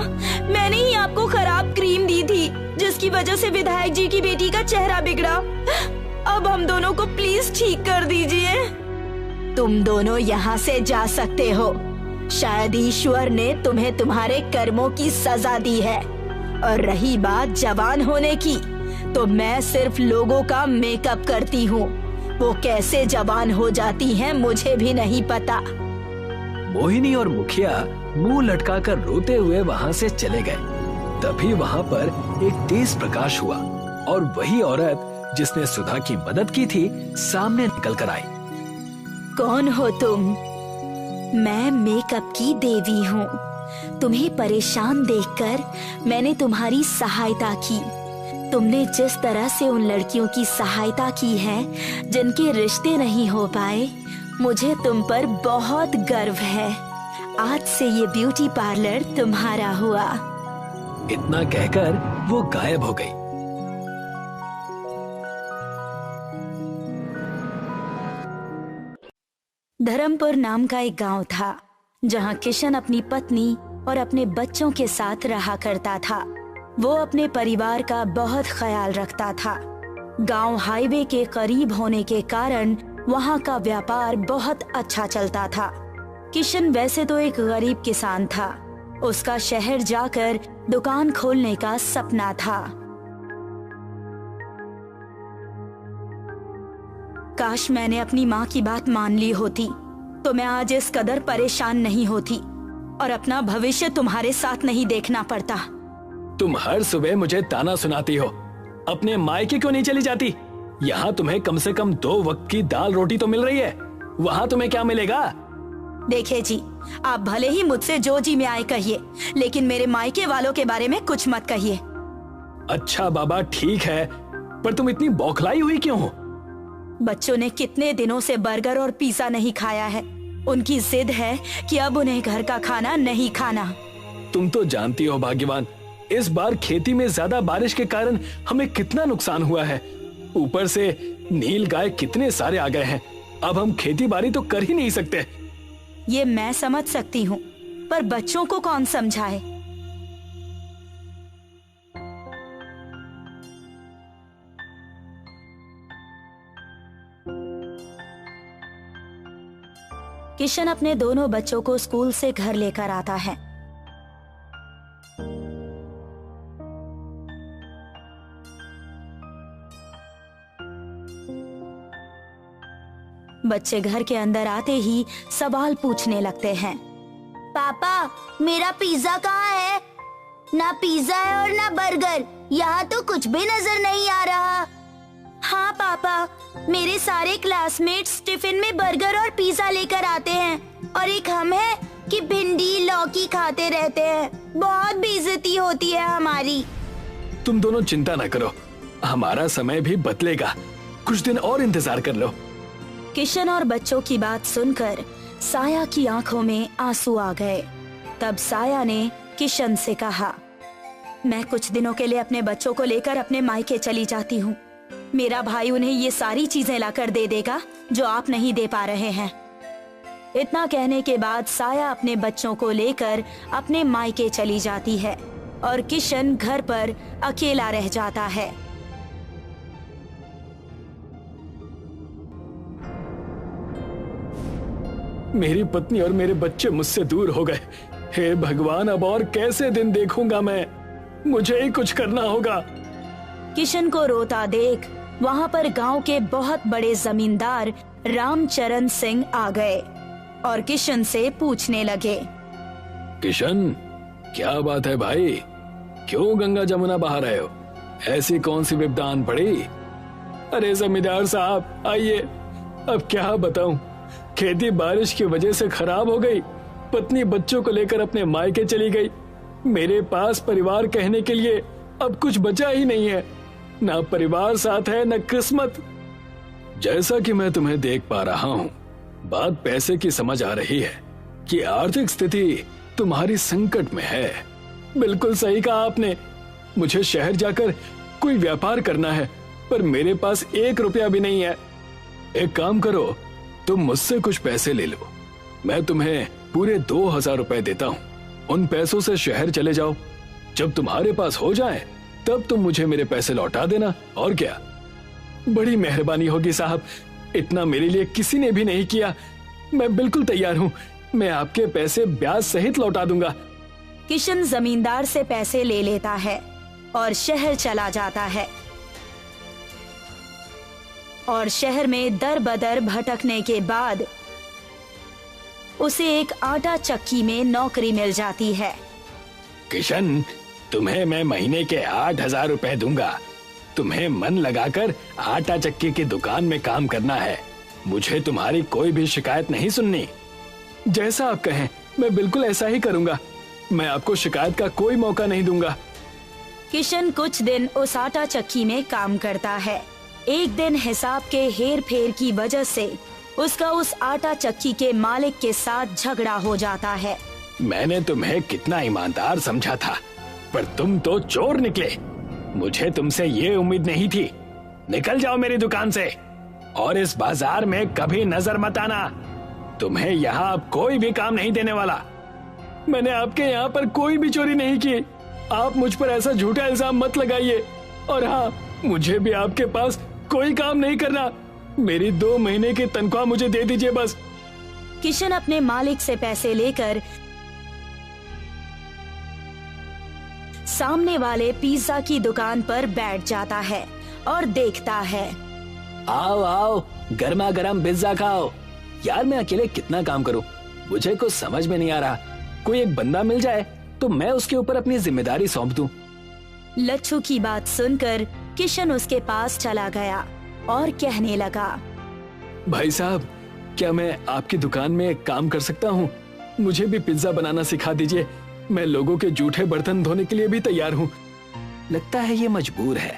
Speaker 1: मैंने ही आपको खराब क्रीम दी थी, जिसकी वजह से विधायक जी की बेटी का चेहरा बिगड़ा। अब हम दोनों को प्लीज ठीक कर दीजिए। तुम दोनों यहाँ से जा सकते हो। शायद ईश्वर ने तुम्हें तुम्हारे कर्मों की सजा दी है। और रही बात जवान होने की, तो मैं सिर्फ लोगों का मेकअप करती हूँ। वो कैसे जवान हो जाती हैं मुझे भी नहीं पता।
Speaker 3: मोहिनी और मुखिया मुंह लटकाकर रोते हुए वहां से चले गए। तभी वहां पर एक तेज प्रकाश हुआ और वही औरत जिसने सुधा की मदद की थी सामने निकल कर आई।
Speaker 1: कौन हो तुम? मैं मेकअप की देवी हूँ। तुम्हें परेशान देखकर मैंने तुम्हारी सहायता की। तुमने जिस तरह से उन लड़कियों की सहायता की है जिनके रिश्ते नहीं हो पाए, मुझे तुम पर बहुत गर्व है। आज से ये ब्यूटी पार्लर तुम्हारा हुआ।
Speaker 3: इतना कहकर वो गायब हो गई।
Speaker 1: धर्मपुर नाम का एक गांव था, जहां किशन अपनी पत्नी और अपने बच्चों के साथ रहा करता था। वो अपने परिवार का बहुत ख्याल रखता था। गांव हाईवे के करीब होने के कारण वहां का व्यापार बहुत अच्छा चलता था। किशन वैसे तो एक गरीब किसान था। उसका शहर जाकर दुकान खोलने का सपना था। काश मैंने अपनी माँ की बात मान ली होती, तो मैं आज इस कदर परेशान नहीं होती और अपना भविष्य तुम्हारे साथ नहीं देखना पड़ता।
Speaker 3: तुम हर सुबह मुझे ताना सुनाती हो। अपने मायके क्यों नहीं चली जाती? यहाँ तुम्हें कम से कम 2 वक्त की दाल रोटी तो मिल रही है। वहाँ तुम्हें क्या मिलेगा?
Speaker 1: देखिए जी, आप भले ही मुझसे जो जी में आए कहिए, लेकिन मेरे मायके वालों के बारे में कुछ मत कहिए।
Speaker 3: अच्छा बाबा ठीक है, पर तुम इतनी बौखलाई हुई क्यों हो?
Speaker 1: बच्चों ने कितने दिनों से बर्गर और पिज्जा नहीं खाया है। उनकी जिद है कि अब उन्हें घर का खाना नहीं खाना।
Speaker 3: तुम तो जानती हो भाग्यवान, इस बार खेती में ज्यादा बारिश के कारण हमें कितना नुकसान हुआ है। ऊपर से नील गाय कितने सारे आ गए हैं। अब हम खेती बाड़ी तो कर ही नहीं सकते।
Speaker 1: ये मैं समझ सकती हूँ, पर बच्चों को कौन समझाए? किशन अपने दोनों बच्चों को स्कूल से घर लेकर आता है। बच्चे घर के अंदर आते ही सवाल पूछने लगते हैं।
Speaker 4: पापा, मेरा पिज्जा कहाँ है? ना पिज्जा है और ना बर्गर। यहाँ तो कुछ भी नजर नहीं आ रहा।
Speaker 1: हाँ पापा, मेरे सारे क्लासमेट्स टिफिन में बर्गर और पिज्जा लेकर आते हैं, और एक हम है कि भिंडी लौकी खाते रहते हैं। बहुत बेइज्जती होती है हमारी।
Speaker 3: तुम दोनों चिंता न करो, हमारा समय भी बदलेगा। कुछ दिन और इंतजार कर लो।
Speaker 1: किशन और बच्चों की बात सुनकर साया की आंखों में आंसू आ गए। तब साया ने किशन से कहा, मैं कुछ दिनों के लिए अपने बच्चों को लेकर अपने मायके चली जाती हूँ। मेरा भाई उन्हें ये सारी चीजें लाकर दे देगा जो आप नहीं दे पा रहे हैं। इतना कहने के बाद साया अपने बच्चों को लेकर अपने मायके चली जाती है और किशन घर पर अकेला रह जाता है।
Speaker 3: मेरी पत्नी और मेरे बच्चे मुझसे दूर हो गए। हे भगवान, अब और कैसे दिन देखूंगा मैं? मुझे ही कुछ करना होगा।
Speaker 1: किशन को रोता देख वहाँ पर गांव के बहुत बड़े जमींदार रामचरण सिंह आ गए। और किशन से पूछने लगे।
Speaker 3: किशन, क्या बात है भाई, क्यों गंगा जमुना बहा रहे हो? ऐसी कौन सी विपदा आन पड़ी?
Speaker 2: अरे जमींदार साहब आइए, अब क्या बताऊं, खेती बारिश की वजह से खराब हो गई। पत्नी बच्चों को लेकर अपने मायके चली गई। मेरे पास परिवार कहने के लिए अब कुछ बचा ही नहीं है। ना परिवार साथ है, न किस्मत।
Speaker 3: जैसा कि मैं तुम्हें देख पा रहा हूँ, बात पैसे की समझ आ रही है कि आर्थिक स्थिति तुम्हारी संकट में है।
Speaker 2: बिल्कुल सही कहा आपने। मुझे शहर जाकर कोई व्यापार करना है, पर मेरे पास 1 रुपया भी नहीं है।
Speaker 3: एक काम करो, तुम मुझसे कुछ पैसे ले लो। मैं तुम्हें पूरे 2000 रुपए देता हूँ। उन पैसों से शहर चले जाओ। जब तुम्हारे पास हो जाए तब तुम मुझे मेरे पैसे लौटा देना। और क्या?
Speaker 2: बड़ी मेहरबानी होगी साहब, इतना मेरे लिए किसी ने भी नहीं किया। मैं बिल्कुल तैयार हूँ, मैं आपके पैसे ब्याज सहित लौटा दूंगा।
Speaker 1: किशन जमींदार से पैसे ले लेता है और शहर चला जाता है। और शहर में दर बदर भटकने के बाद उसे एक आटा चक्की में नौकरी मिल जाती है।
Speaker 3: किशन, तुम्हें मैं महीने के 8000 रुपए दूंगा। तुम्हें मन लगाकर आटा चक्की की दुकान में काम करना है। मुझे तुम्हारी कोई भी शिकायत नहीं सुननी।
Speaker 2: जैसा आप कहें, मैं बिल्कुल ऐसा ही करूंगा। मैं आपको शिकायत का कोई मौका नहीं दूंगा।
Speaker 1: किशन कुछ दिन उस आटा चक्की में काम करता है। एक दिन हिसाब के हेर फेर की वजह से उसका उस आटा चक्की के मालिक के साथ झगड़ा हो जाता है।
Speaker 3: मैंने तुम्हें कितना ईमानदार समझा था, पर तुम तो चोर निकले। मुझे तुमसे ये उम्मीद नहीं थी। निकल जाओ मेरी दुकान से और इस बाजार में कभी नजर मत आना। तुम्हें यहाँ अब कोई भी काम नहीं देने वाला।
Speaker 2: मैंने आपके यहाँ पर कोई भी चोरी नहीं की। आप मुझ पर ऐसा झूठा इल्जाम मत लगाइए। और हाँ, मुझे भी आपके पास कोई काम नहीं करना। मेरी 2 महीने की तनख्वाह मुझे दे दीजिए बस।
Speaker 1: किशन अपने मालिक से पैसे लेकर सामने वाले पिज्जा की दुकान पर बैठ जाता है और देखता है।
Speaker 3: आओ आओ, गर्मा गर्म पिज्जा खाओ। यार, मैं अकेले कितना काम करूं, मुझे कुछ समझ में नहीं आ रहा। कोई एक बंदा मिल जाए तो मैं उसके ऊपर अपनी जिम्मेदारी सौंप दूं।
Speaker 1: लच्छू की बात सुनकर किशन उसके पास चला गया और कहने लगा,
Speaker 2: भाई साहब, क्या मैं आपकी दुकान में काम कर सकता हूँ? मुझे भी पिज्जा बनाना सिखा दीजिए। मैं लोगों के जूठे बर्तन धोने के लिए भी तैयार हूँ।
Speaker 3: लगता है ये मजबूर है।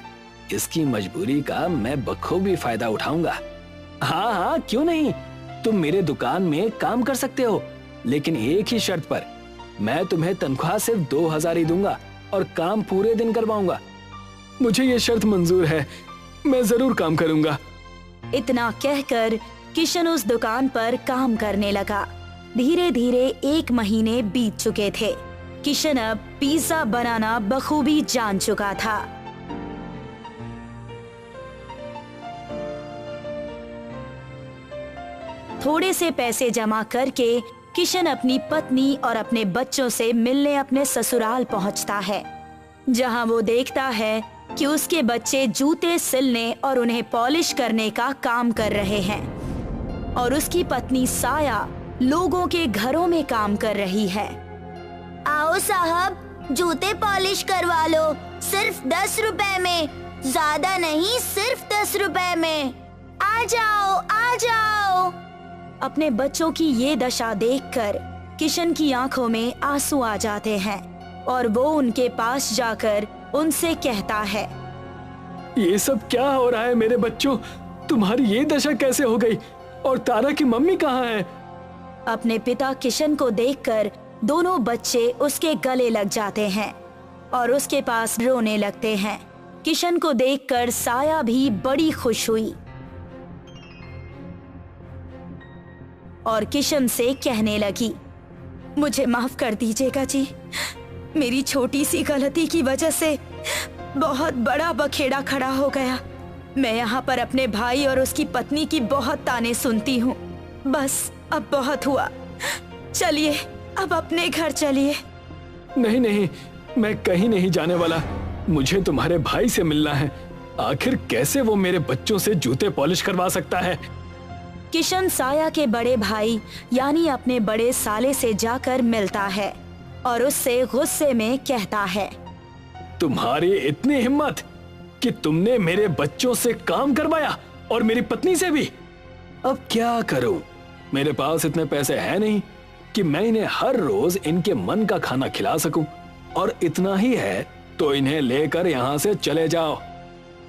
Speaker 3: इसकी मजबूरी का मैं बखूबी फायदा उठाऊंगा। हाँ हाँ, क्यों नहीं। तुम मेरे दुकान में काम कर सकते हो, लेकिन एक ही शर्त पर। मैं तुम्हें तनख्वाह सिर्फ 2000 ही दूंगा और काम पूरे दिन करवाऊंगा।
Speaker 2: मुझे ये शर्त मंजूर है, मैं जरूर काम करूंगा।
Speaker 1: इतना कहकर किशन उस दुकान पर काम करने लगा। धीरे धीरे 1 महीने बीत चुके थे। किशन अब पिज्जा बनाना बखूबी जान चुका था। थोड़े से पैसे जमा करके किशन अपनी पत्नी और अपने बच्चों से मिलने अपने ससुराल पहुंचता है, जहां वो देखता है कि उसके बच्चे जूते सिलने और उन्हें पॉलिश करने का काम कर रहे हैं और उसकी पत्नी साया लोगों के घरों में काम कर रही है।
Speaker 4: आओ साहब, जूते पॉलिश करवा लो, सिर्फ 10 रुपए में। ज्यादा नहीं, सिर्फ 10 रुपए में। आ जाओ, आ जाओ।
Speaker 1: अपने बच्चों की ये दशा देखकर किशन की आंखों में आंसू आ जाते हैं और वो उनके पास जाकर उनसे कहता है,
Speaker 2: ये सब क्या हो रहा है मेरे बच्चों? तुम्हारी ये दशा कैसे हो गई? और तारा की मम्मी कहाँ है?
Speaker 1: अपने पिता किशन को देखकर दोनों बच्चे उसके गले लग जाते हैं और उसके पास रोने लगते हैं। किशन को देखकर साया भी बड़ी खुश हुई और किशन से कहने लगी, मुझे माफ कर दीजिएगा जी। मेरी छोटी सी गलती की वजह से बहुत बड़ा बखेड़ा खड़ा हो गया। मैं यहाँ पर अपने भाई और उसकी पत्नी की बहुत ताने सुनती हूँ। बस अब बहुत हुआ, चलिए अब अपने घर चलिए।
Speaker 2: नहीं नहीं, मैं कहीं नहीं जाने वाला। मुझे तुम्हारे भाई से मिलना है। आखिर कैसे वो मेरे बच्चों से जूते पॉलिश करवा सकता है?
Speaker 1: किशन साया के बड़े भाई यानी अपने बड़े साले से जाकर मिलता है और उससे गुस्से में कहता है,
Speaker 2: तुम्हारी इतनी हिम्मत कि तुमने मेरे बच्चों से काम करवाया और मेरी पत्नी से भी। अब क्या करूं? मेरे पास इतने पैसे हैं नहीं कि मैं इन्हें हर रोज इनके मन का खाना खिला सकूं, और इतना ही है तो इन्हें लेकर यहाँ से चले जाओ।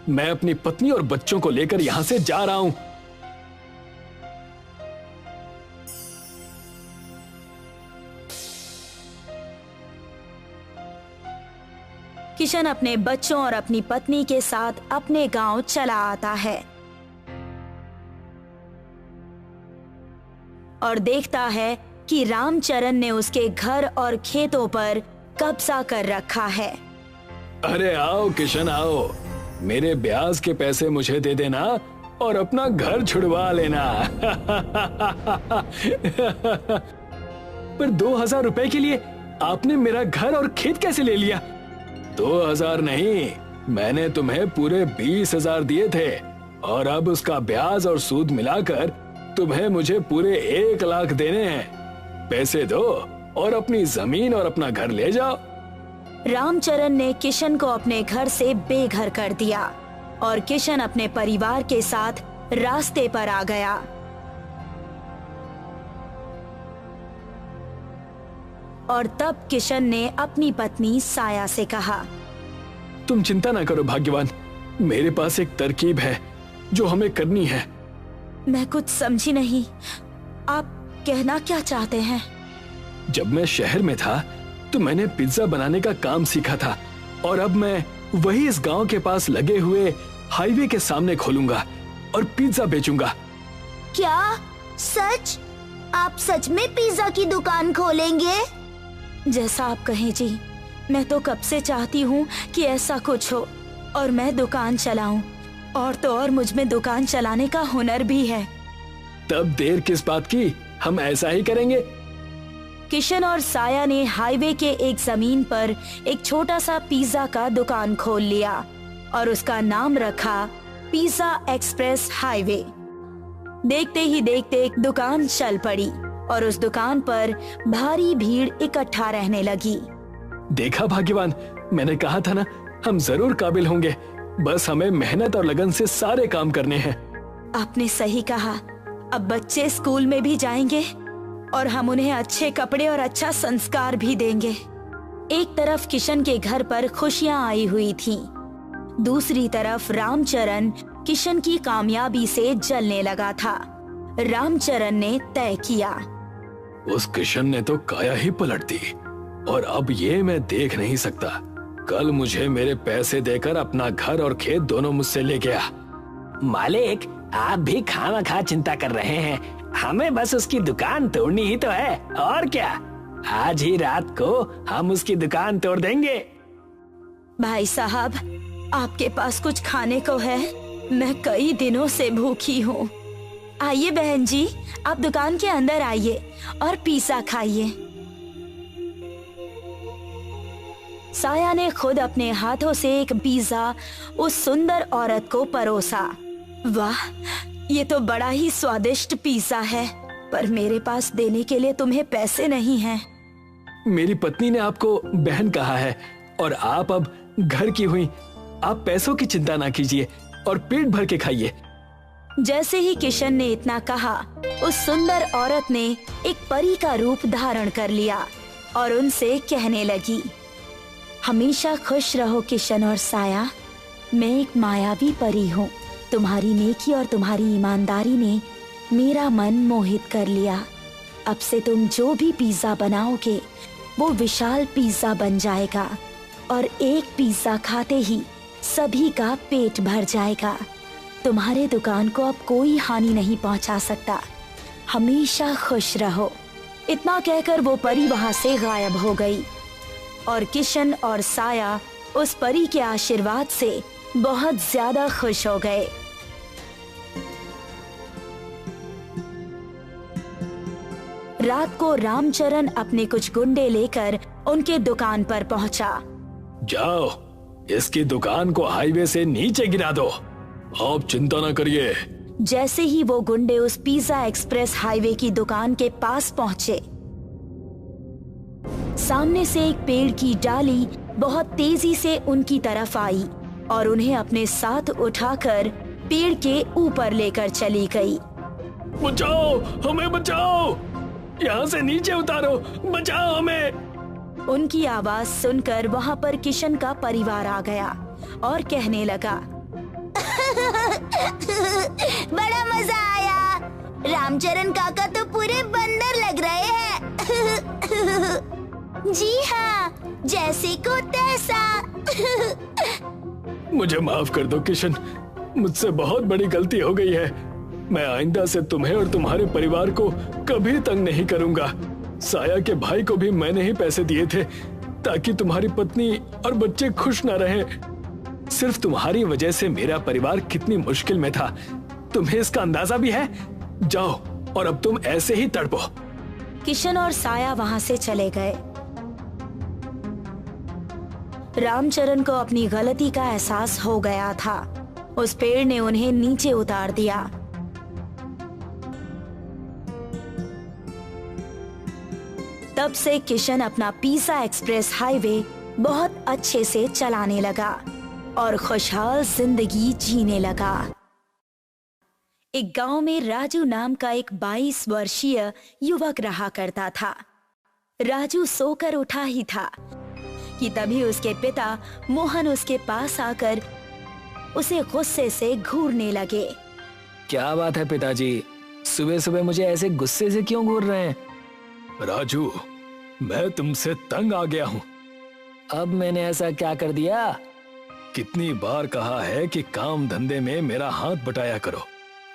Speaker 2: मैं अपनी पत्नी और बच्चों को लेकर यहाँ से जा रहा हूं।
Speaker 1: किशन अपने बच्चों और अपनी पत्नी के साथ अपने गांव चला आता है और देखता है कि रामचरण ने उसके घर और खेतों पर कब्जा कर रखा है।
Speaker 2: अरे आओ किशन आओ, मेरे ब्याज के पैसे मुझे दे देना और अपना घर छुड़वा लेना। पर 2000 रुपए के लिए आपने मेरा घर और खेत कैसे ले लिया? 2000 नहीं, मैंने तुम्हें पूरे 20,000 दिए थे और अब उसका ब्याज और सूद मिलाकर तुम्हें मुझे पूरे 1 लाख देने हैं। पैसे दो और अपनी जमीन और अपना घर ले जाओ।
Speaker 1: रामचरण ने किशन को अपने घर से बेघर कर दिया और किशन अपने परिवार के साथ रास्ते पर आ गया। और तब किशन ने अपनी पत्नी साया से कहा,
Speaker 2: तुम चिंता ना करो भाग्यवान, मेरे पास एक तरकीब है जो हमें करनी है।
Speaker 1: मैं कुछ समझी नहीं, आप कहना क्या चाहते हैं?
Speaker 2: जब मैं शहर में था तो मैंने पिज्जा बनाने का काम सीखा था और अब मैं वही इस गांव के पास लगे हुए हाईवे के सामने खोलूंगा और पिज्जा बेचूंगा।
Speaker 4: क्या सच? आप सच में पिज्जा की दुकान खोलेंगे?
Speaker 1: जैसा आप कहें जी, मैं तो कब से चाहती हूँ कि ऐसा कुछ हो और मैं दुकान चलाऊं, और तो और मुझ में दुकान चलाने का हुनर भी है।
Speaker 2: तब देर किस बात की, हम ऐसा ही करेंगे।
Speaker 1: किशन और साया ने हाईवे के एक जमीन पर एक छोटा सा पिज्जा का दुकान खोल लिया और उसका नाम रखा पिज्जा एक्सप्रेस हाईवे। देखते ही देखते दुकान चल पड़ी और उस दुकान पर भारी भीड़ इकट्ठा रहने लगी।
Speaker 2: देखा भाग्यवान, मैंने कहा था ना, हम जरूर काबिल होंगे, बस हमें मेहनत और लगन से सारे काम करने हैं।
Speaker 1: आपने सही कहा, अब बच्चे स्कूल में भी जाएंगे और हम उन्हें अच्छे कपड़े और अच्छा संस्कार भी देंगे। एक तरफ किशन के घर पर खुशियां आई हुई थीं, दूसरी तरफ रामचरण किशन की कामयाबी से जलने लगा था। रामचरण ने तय किया,
Speaker 2: उस किशन ने तो काया ही पलट दी और अब ये मैं देख नहीं सकता। कल मुझे मेरे पैसे देकर अपना घर और खेत दोनों मुझसे ले गया।
Speaker 3: मालिक, आप भी खामखा चिंता कर रहे हैं, हमें बस उसकी दुकान तोड़नी ही तो है, और क्या। आज ही रात को हम उसकी दुकान तोड़ देंगे।
Speaker 1: भाई साहब, आपके पास कुछ खाने को है? मैं कई दिनों से भूखी हूँ। आइए बहन जी, आप दुकान के अंदर आइए और पिज्जा खाइए। साया ने खुद अपने हाथों से एक पिज्जा उस सुंदर औरत को परोसा। वाह, ये तो बड़ा ही स्वादिष्ट पिज्जा है, पर मेरे पास देने के लिए तुम्हें पैसे नहीं हैं।
Speaker 2: मेरी पत्नी ने आपको बहन कहा है और आप अब घर की हुई, आप पैसों की चिंता ना कीजिए और पेट भर के खाइए।
Speaker 1: जैसे ही किशन ने इतना कहा, उस सुंदर औरत ने एक परी का रूप धारण कर लिया और उनसे कहने लगी, हमेशा खुश रहो किशन और साया, मैं एक मायावी परी हूँ। तुम्हारी नेकी और तुम्हारी ईमानदारी ने मेरा मन मोहित कर लिया। अब से तुम जो भी पिज्जा बनाओगे वो विशाल पिज्जा बन जाएगा और एक पिज्जा खाते ही सभी का पेट भर जाएगा। तुम्हारे दुकान को अब कोई हानि नहीं पहुंचा सकता। हमेशा खुश रहो। इतना कहकर वो परी वहां से गायब हो गई और किशन और साया उस परी के आशीर्वाद से बहुत ज्यादा खुश हो गए। रात को रामचरण अपने कुछ गुंडे लेकर उनके दुकान पर पहुंचा।
Speaker 2: जाओ, इसकी दुकान को हाईवे से नीचे गिरा दो। आप चिंता न करिए,
Speaker 1: जैसे ही वो गुंडे उस पिज्जा एक्सप्रेस हाईवे की दुकान के पास पहुंचे, सामने से एक पेड़ की डाली बहुत तेजी से उनकी तरफ आई और उन्हें अपने साथ उठाकर पेड़ के ऊपर लेकर चली गई।
Speaker 2: बचाओ, हमें बचाओ, यहाँ से नीचे उतारो, बचाओ हमें।
Speaker 1: उनकी आवाज सुनकर वहाँ पर किशन का परिवार आ गया और कहने लगा,
Speaker 4: बड़ा मजा आया। रामचरण काका तो पूरे बंदर लग रहे हैं। जी हाँ, जैसे को तैसा।
Speaker 2: मुझे माफ कर दो किशन, मुझसे बहुत बड़ी गलती हो गई है। मैं आइंदा से तुम्हें और तुम्हारे परिवार को कभी तंग नहीं करूंगा। साया के भाई को भी मैंने ही पैसे दिए थे ताकि तुम्हारी पत्नी और बच्चे खुश न रहें। सिर्फ तुम्हारी वजह से मेरा परिवार कितनी मुश्किल में था, तुम्हें इसका अंदाजा भी है? जाओ और अब तुम ऐसे ही तड़पो।
Speaker 1: किशन और साया वहां से चले गए। रामचरण को अपनी गलती का एहसास हो गया था। उस पेड़ ने उन्हें नीचे उतार दिया। तब से किशन अपना पिज्जा एक्सप्रेस हाईवे बहुत अच्छे से चलाने लगा और खुशहाल जिंदगी जीने लगा। एक गांव में राजू नाम का एक 22 वर्षीय युवक रहा करता था। राजू सोकर उठा ही था कि तभी उसके पिता मोहन उसके पास आकर उसे गुस्से से घूरने लगे।
Speaker 3: क्या बात है पिताजी, सुबह सुबह मुझे ऐसे गुस्से से क्यों घूर रहे हैं?
Speaker 2: राजू, मैं तुमसे तंग आ गया हूँ।
Speaker 3: अब मैंने ऐसा क्या कर दिया?
Speaker 2: कितनी बार कहा है कि काम धंधे में मेरा हाथ बटाया करो,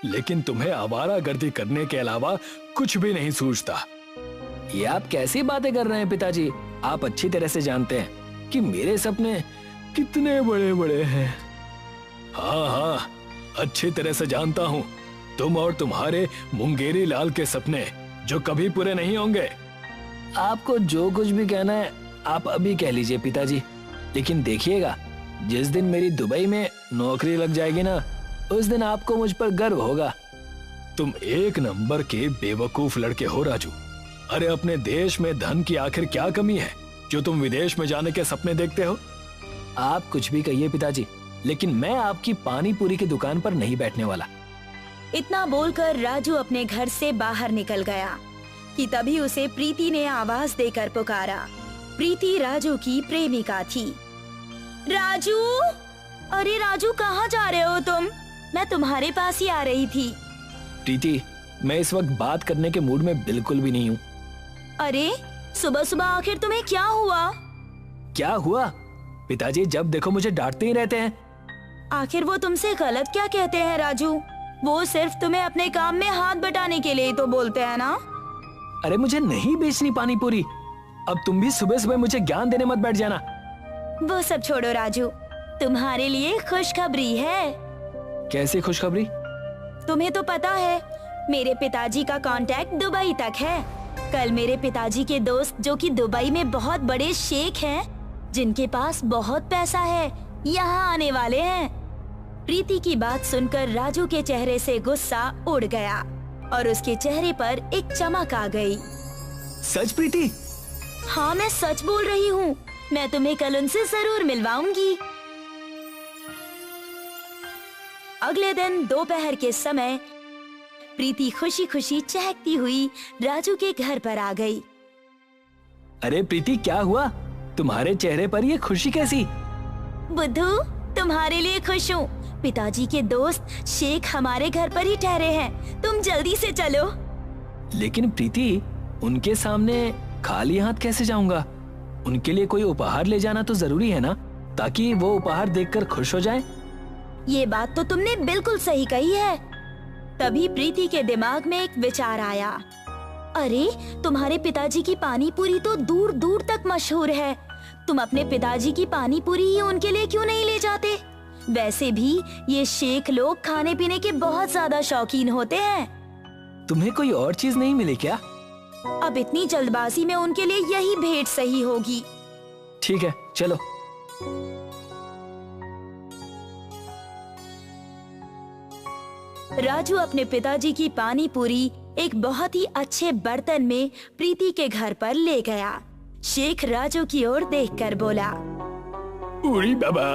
Speaker 2: लेकिन तुम्हें आवारागर्दी करने के अलावा कुछ भी नहीं सूझता।
Speaker 3: ये आप कैसी बातें कर रहे हैं पिताजी? आप अच्छी तरह से जानते हैं कि मेरे सपने
Speaker 2: कितने बड़े बड़े हैं। हाँ हाँ, अच्छी तरह से जानता हूँ। तुम और तुम्हारे मुंगेरी लाल के सपने जो कभी पूरे नहीं होंगे।
Speaker 3: आपको जो कुछ भी कहना है आप अभी कह लीजिए पिताजी, लेकिन देखिएगा जिस दिन मेरी दुबई में नौकरी लग जाएगी ना, उस दिन आपको मुझ पर गर्व होगा।
Speaker 2: तुम एक नंबर के बेवकूफ लड़के हो राजू। अरे अपने देश में धन की आखिर क्या कमी है जो तुम विदेश में जाने के सपने देखते हो?
Speaker 3: आप कुछ भी कहिए पिताजी, लेकिन मैं आपकी पानी पूरी की दुकान पर नहीं बैठने वाला।
Speaker 1: इतना बोलकर राजू अपने घर से बाहर निकल गया कि तभी उसे प्रीति ने आवाज देकर पुकारा। प्रीति राजू की प्रेमिका थी। राजू, अरे राजू, कहाँ जा रहे हो तुम? मैं तुम्हारे पास ही आ रही थी।
Speaker 3: प्रीति, मैं इस वक्त बात करने के मूड में बिल्कुल भी नहीं हूँ।
Speaker 1: अरे सुबह सुबह आखिर तुम्हें क्या हुआ?
Speaker 3: क्या हुआ? पिताजी जब देखो मुझे डांटते ही रहते हैं।
Speaker 1: आखिर वो तुमसे गलत क्या कहते हैं राजू? वो सिर्फ तुम्हें अपने काम में हाथ बटाने के लिए ही तो बोलते हैं ना।
Speaker 3: अरे मुझे नहीं बेचनी पानी पूरी। अब तुम भी सुबह सुबह मुझे ज्ञान देने मत बैठ जाना।
Speaker 1: वो सब छोड़ो राजू, तुम्हारे लिए खुशखबरी है।
Speaker 3: कैसी खुशखबरी?
Speaker 1: तुम्हें तो पता है मेरे पिताजी का कांटेक्ट दुबई तक है। कल मेरे पिताजी के दोस्त जो कि दुबई में बहुत बड़े शेख हैं, जिनके पास बहुत पैसा है, यहाँ आने वाले हैं। प्रीति की बात सुनकर राजू के चेहरे से गुस्सा उड़ गया और उसके चेहरे पर एक चमक आ गई।
Speaker 3: सच प्रीति?
Speaker 1: हाँ, मैं सच बोल रही हूँ। मैं तुम्हें कल उनसे जरूर मिलवाऊंगी। अगले दिन दोपहर के समय प्रीति खुशी खुशी चहकती हुई राजू के घर पर आ गई।
Speaker 3: अरे प्रीति, क्या हुआ? तुम्हारे चेहरे पर ये खुशी कैसी?
Speaker 1: बुद्धू, तुम्हारे लिए खुश हूँ। पिताजी के दोस्त शेख हमारे घर पर ही ठहरे हैं। तुम जल्दी से चलो।
Speaker 3: लेकिन प्रीति, उनके सामने खाली हाथ कैसे जाऊंगा? उनके लिए कोई उपहार ले जाना तो जरूरी है ना, ताकि वो उपहार देखकर खुश हो जाएं।
Speaker 1: ये बात तो तुमने बिल्कुल सही कही है। तभी प्रीति के दिमाग में एक विचार आया। अरे, तुम्हारे पिताजी की पानी पूरी तो दूर दूर तक मशहूर है। तुम अपने पिताजी की पानी पूरी ही उनके लिए क्यों नहीं ले जाते? वैसे भी ये शेख लोग खाने पीने के बहुत ज्यादा शौकीन होते हैं।
Speaker 3: तुम्हें कोई और चीज नहीं मिली क्या?
Speaker 1: अब इतनी जल्दबाजी में उनके लिए यही भेंट सही होगी।
Speaker 3: ठीक है, चलो।
Speaker 1: राजू अपने पिताजी की पानी पूरी एक बहुत ही अच्छे बर्तन में प्रीति के घर पर ले गया। शेख राजू की ओर देखकर बोला,
Speaker 2: उरी बाबा,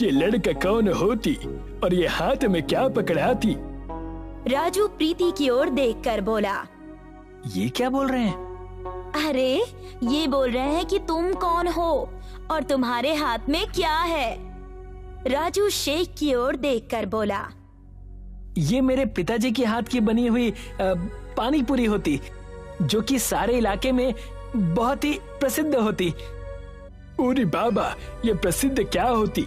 Speaker 2: ये लड़का कौन होती और ये हाथ में क्या पकड़ाती?
Speaker 1: राजू प्रीति की ओर देखकर बोला,
Speaker 3: ये क्या बोल रहे हैं?
Speaker 1: अरे ये बोल रहे हैं कि तुम कौन हो और तुम्हारे हाथ में क्या है। राजू शेख की ओर देखकर बोला,
Speaker 3: ये मेरे पिताजी के हाथ की बनी हुई पानी पूरी होती, जो कि सारे इलाके में बहुत ही प्रसिद्ध होती।
Speaker 2: उरी बाबा, ये प्रसिद्ध क्या होती?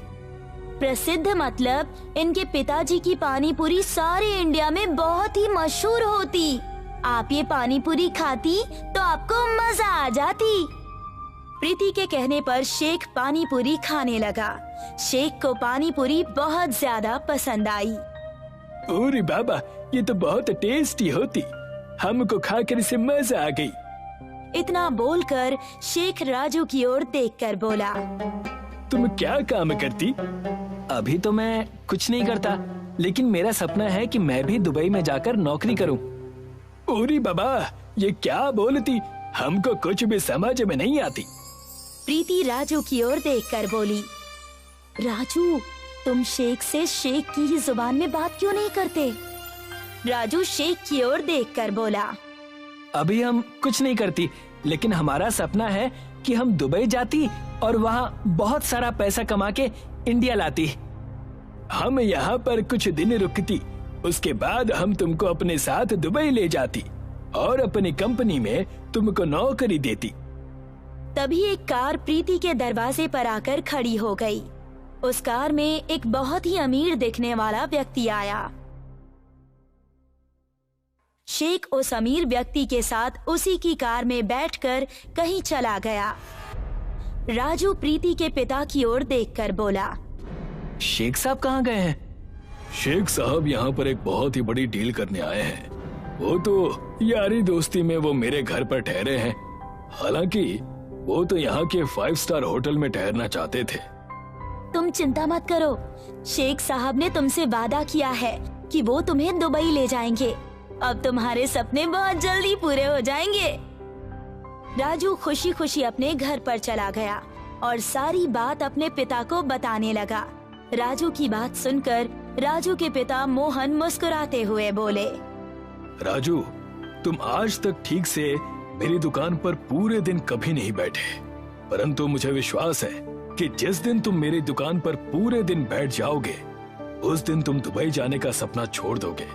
Speaker 1: प्रसिद्ध मतलब इनके पिताजी की पानी पूरी सारे इंडिया में बहुत ही मशहूर होती। आप ये पानी पूरी खाती तो आपको मजा आ जाती। प्रीति के कहने पर शेख पानी पूरी खाने लगा। शेख को पानी पूरी बहुत ज्यादा पसंद आई।
Speaker 2: अरे बाबा, ये तो बहुत टेस्टी होती, हमको खाकर इसे मजा आ गई।
Speaker 1: इतना बोलकर शेख राजू की ओर देखकर बोला,
Speaker 2: तुम क्या काम करती?
Speaker 3: अभी तो मैं कुछ नहीं करता, लेकिन मेरा सपना है कि मैं भी दुबई में जाकर नौकरी करूं।
Speaker 2: अरे बाबा, ये क्या बोलती, हमको कुछ भी समझ में नहीं आती।
Speaker 1: प्रीति राजू की ओर देखकर बोली, राजू, तुम शेख से शेख की ही जुबान में बात क्यों नहीं करते? राजू शेख की ओर देखकर बोला,
Speaker 3: अभी हम कुछ नहीं करती, लेकिन हमारा सपना है कि हम दुबई जाती और वहाँ बहुत सारा पैसा कमा के इंडिया लाती।
Speaker 2: हम यहाँ पर कुछ दिन रुकती, उसके बाद हम तुमको अपने साथ दुबई ले जाती और अपनी कंपनी में तुमको नौकरी देती।
Speaker 1: तभी एक कार प्रीति के दरवाजे पर आकर खड़ी हो गई। उस कार में एक बहुत ही अमीर दिखने वाला व्यक्ति आया। शेख उस अमीर व्यक्ति के साथ उसी की कार में बैठकर कहीं चला गया। राजू प्रीति के पिता की ओर देखकर बोला,
Speaker 3: शेख साहब कहाँ गए हैं?
Speaker 2: शेख साहब यहाँ पर एक बहुत ही बड़ी डील करने आए हैं। वो तो यारी दोस्ती में वो मेरे घर पर ठहरे हैं। हालांकि वो तो यहाँ के 5 स्टार होटल में ठहरना चाहते थे।
Speaker 1: तुम चिंता मत करो, शेख साहब ने तुमसे वादा किया है कि वो तुम्हें दुबई ले जाएंगे। अब तुम्हारे सपने बहुत जल्दी पूरे हो जाएंगे। राजू खुशी खुशी अपने घर पर चला गया और सारी बात अपने पिता को बताने लगा। राजू की बात सुनकर राजू के पिता मोहन मुस्कुराते हुए बोले,
Speaker 2: राजू, तुम आज तक ठीक से मेरी दुकान पर पूरे दिन कभी नहीं बैठे, परंतु मुझे विश्वास है कि जिस दिन तुम मेरी दुकान पर पूरे दिन बैठ जाओगे, उस दिन तुम दुबई जाने का सपना छोड़ दोगे।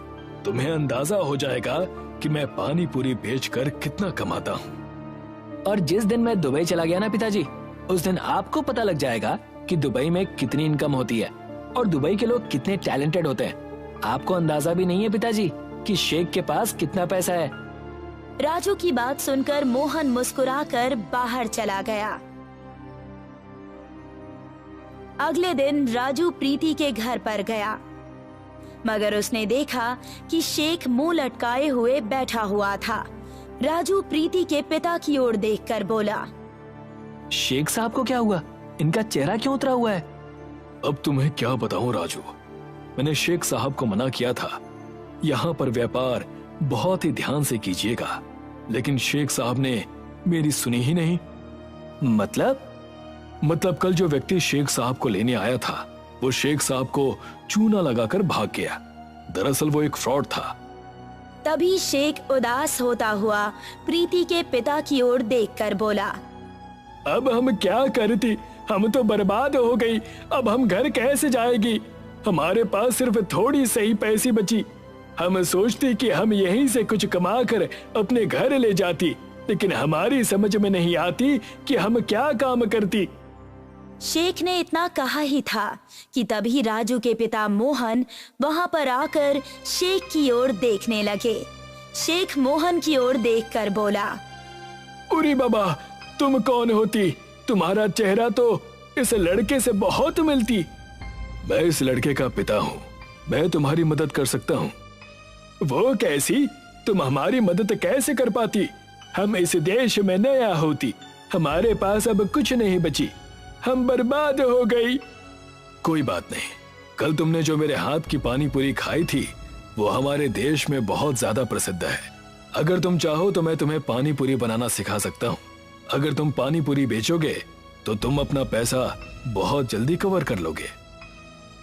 Speaker 2: तुम्हें अंदाजा हो जाएगा कि मैं पानी पूरी बेचकर कितना कमाता हूँ।
Speaker 3: और जिस दिन मैं दुबई चला गया ना पिताजी, उस दिन आपको पता लग जाएगा कि दुबई में कितनी इनकम होती है और दुबई के लोग कितने टैलेंटेड होते हैं। आपको अंदाजा भी नहीं है पिताजी कि शेख के पास कितना पैसा है।
Speaker 1: राजू की बात सुनकर मोहन मुस्कुराकर बाहर चला गया। अगले दिन राजू प्रीति के घर पर गया, मगर उसने देखा कि शेख मुंह लटकाए हुए बैठा हुआ था। राजू प्रीति के पिता की ओर देखकर बोला,
Speaker 3: शेख साहब को क्या हुआ? इनका चेहरा क्यों उतरा हुआ है?
Speaker 2: अब तुम्हें क्या बताऊं राजू, मैंने शेख साहब को मना किया था, यहाँ पर व्यापार बहुत ही ध्यान से कीजिएगा, लेकिन शेख साहब ने मेरी सुनी ही नहीं। मतलब कल जो व्यक्ति शेख साहब को लेने आया था, वो शेख साहब को चूना लगाकर भाग गया। दरअसल वो एक फ्रॉड था।
Speaker 1: तभी शेख उदास होता हुआ प्रीति के पिता की ओर देखकर बोला,
Speaker 2: अब हम क्या करती, हम तो बर्बाद हो गई। अब हम घर कैसे जाएगी? हमारे पास सिर्फ थोड़ी सही पैसे बची। हम सोचती कि हम यहीं से कुछ कमाकर अपने घर ले जाती, लेकिन हमारी समझ में नहीं आती कि हम क्या काम करती।
Speaker 1: शेख ने इतना कहा ही था कि तभी राजू के पिता मोहन वहां पर आकर शेख की ओर देखने लगे। शेख मोहन की ओर देखकर बोला,
Speaker 2: उरी बाबा, तुम कौन होती? तुम्हारा चेहरा तो इस लड़के से बहुत मिलती। मैं इस लड़के का पिता हूँ, मैं तुम्हारी मदद कर सकता हूँ। वो कैसी? तुम हमारी मदद कैसे कर पाती? हम इस देश में नया होती, हमारे पास अब कुछ नहीं बची, हम बर्बाद हो गई। कोई बात नहीं, कल तुमने जो मेरे हाथ की पानी पूरी खाई थी, वो हमारे देश में बहुत ज्यादा प्रसिद्ध है। अगर तुम चाहो तो मैं तुम्हें पानी पूरी बनाना सिखा सकता हूँ। अगर तुम पानी पूरी बेचोगे तो तुम अपना पैसा बहुत जल्दी कवर कर लोगे।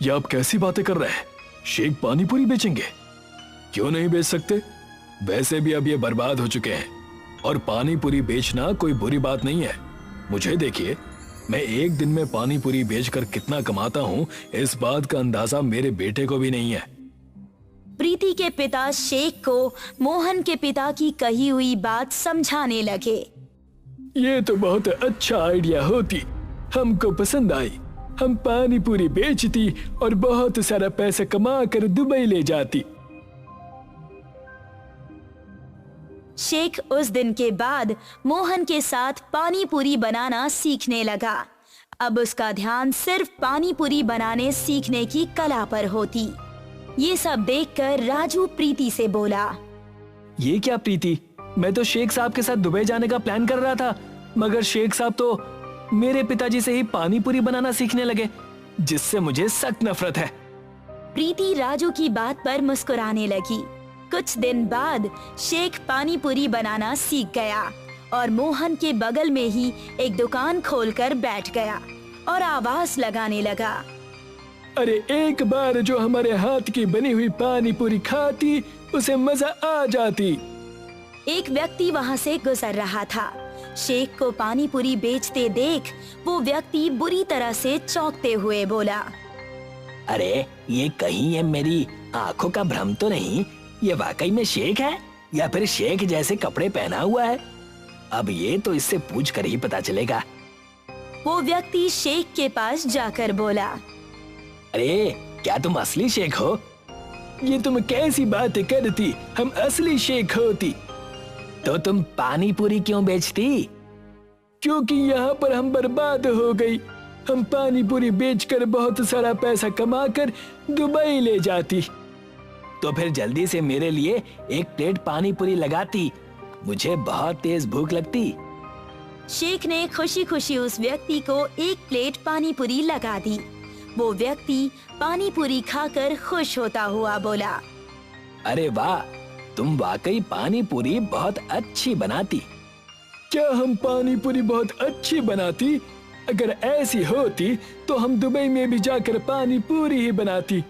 Speaker 2: ये आप कैसी बातें कर रहे हैं? शेख पानी पूरी बेचेंगे? क्यों नहीं बेच सकते? वैसे भी अब ये बर्बाद हो चुके हैं और पानी पूरी बेचना कोई बुरी बात नहीं है। मुझे देखिए, मैं एक दिन में पानी पूरी बेचकर कितना कमाता हूँ, इस बात का अंदाजा मेरे बेटे को भी नहीं है।
Speaker 1: प्रीति के पिता शेख को मोहन के पिता की कही हुई बात समझाने लगे।
Speaker 2: ये तो बहुत अच्छा आइडिया होती, हमको पसंद आई। हम पानी पूरी बेचती और बहुत सारा पैसा कमा कर दुबई ले जाती।
Speaker 1: शेख उस दिन के बाद मोहन के साथ पानी पूरी बनाना सीखने लगा। अब उसका ध्यान सिर्फ पानी पूरी बनाने सीखने की कला पर होती। ये सब देखकर राजू प्रीति से बोला,
Speaker 3: ये क्या प्रीति, मैं तो शेख साहब के साथ दुबई जाने का प्लान कर रहा था, मगर शेख साहब तो मेरे पिताजी से ही पानी पूरी बनाना सीखने लगे, जिससे मुझे सख्त नफरत है।
Speaker 1: प्रीति राजू की बात पर मुस्कुराने लगी। कुछ दिन बाद शेख पानी पूरी बनाना सीख गया और मोहन के बगल में ही एक दुकान खोलकर बैठ गया और आवाज लगाने लगा,
Speaker 2: अरे एक बार जो हमारे हाथ की बनी हुई पानी पूरी खाती, उसे मजा आ जाती।
Speaker 1: एक व्यक्ति वहां से गुजर रहा था। शेख को पानी पूरी बेचते देख वो व्यक्ति बुरी तरह से चौंकते हुए बोला,
Speaker 3: अरे ये कहीं ये मेरी आंखों का भ्रम तो नहीं? ये वाकई में शेख है या फिर शेख जैसे कपड़े पहना हुआ है? अब ये तो इससे पूछ कर ही पता चलेगा।
Speaker 1: वो व्यक्ति शेख के पास जाकर बोला,
Speaker 3: अरे क्या तुम असली शेख हो?
Speaker 2: ये तुम कैसी बातें करती, हम असली शेख होती।
Speaker 3: तो तुम पानी पूरी क्यों बेचती?
Speaker 2: क्योंकि यहाँ पर हम बर्बाद हो गई। हम पानी पूरी बेचकर बहुत सारा पैसा कमाकर दुबई ले जाती।
Speaker 3: तो फिर जल्दी से मेरे लिए एक प्लेट पानी पूरी लगाती, मुझे बहुत तेज भूख लगती।
Speaker 1: शेख ने खुशी खुशी उस व्यक्ति को एक प्लेट पानी पूरी लगा दी। वो व्यक्ति पानी पूरी खाकर खुश होता हुआ बोला,
Speaker 3: अरे वाह, तुम वाकई पानी पूरी बहुत अच्छी बनाती।
Speaker 2: क्या हम पानी पूरी बहुत अच्छी बनाती? अगर ऐसी होती तो हम दुबई में भी जाकर पानी पूरी ही बनाती।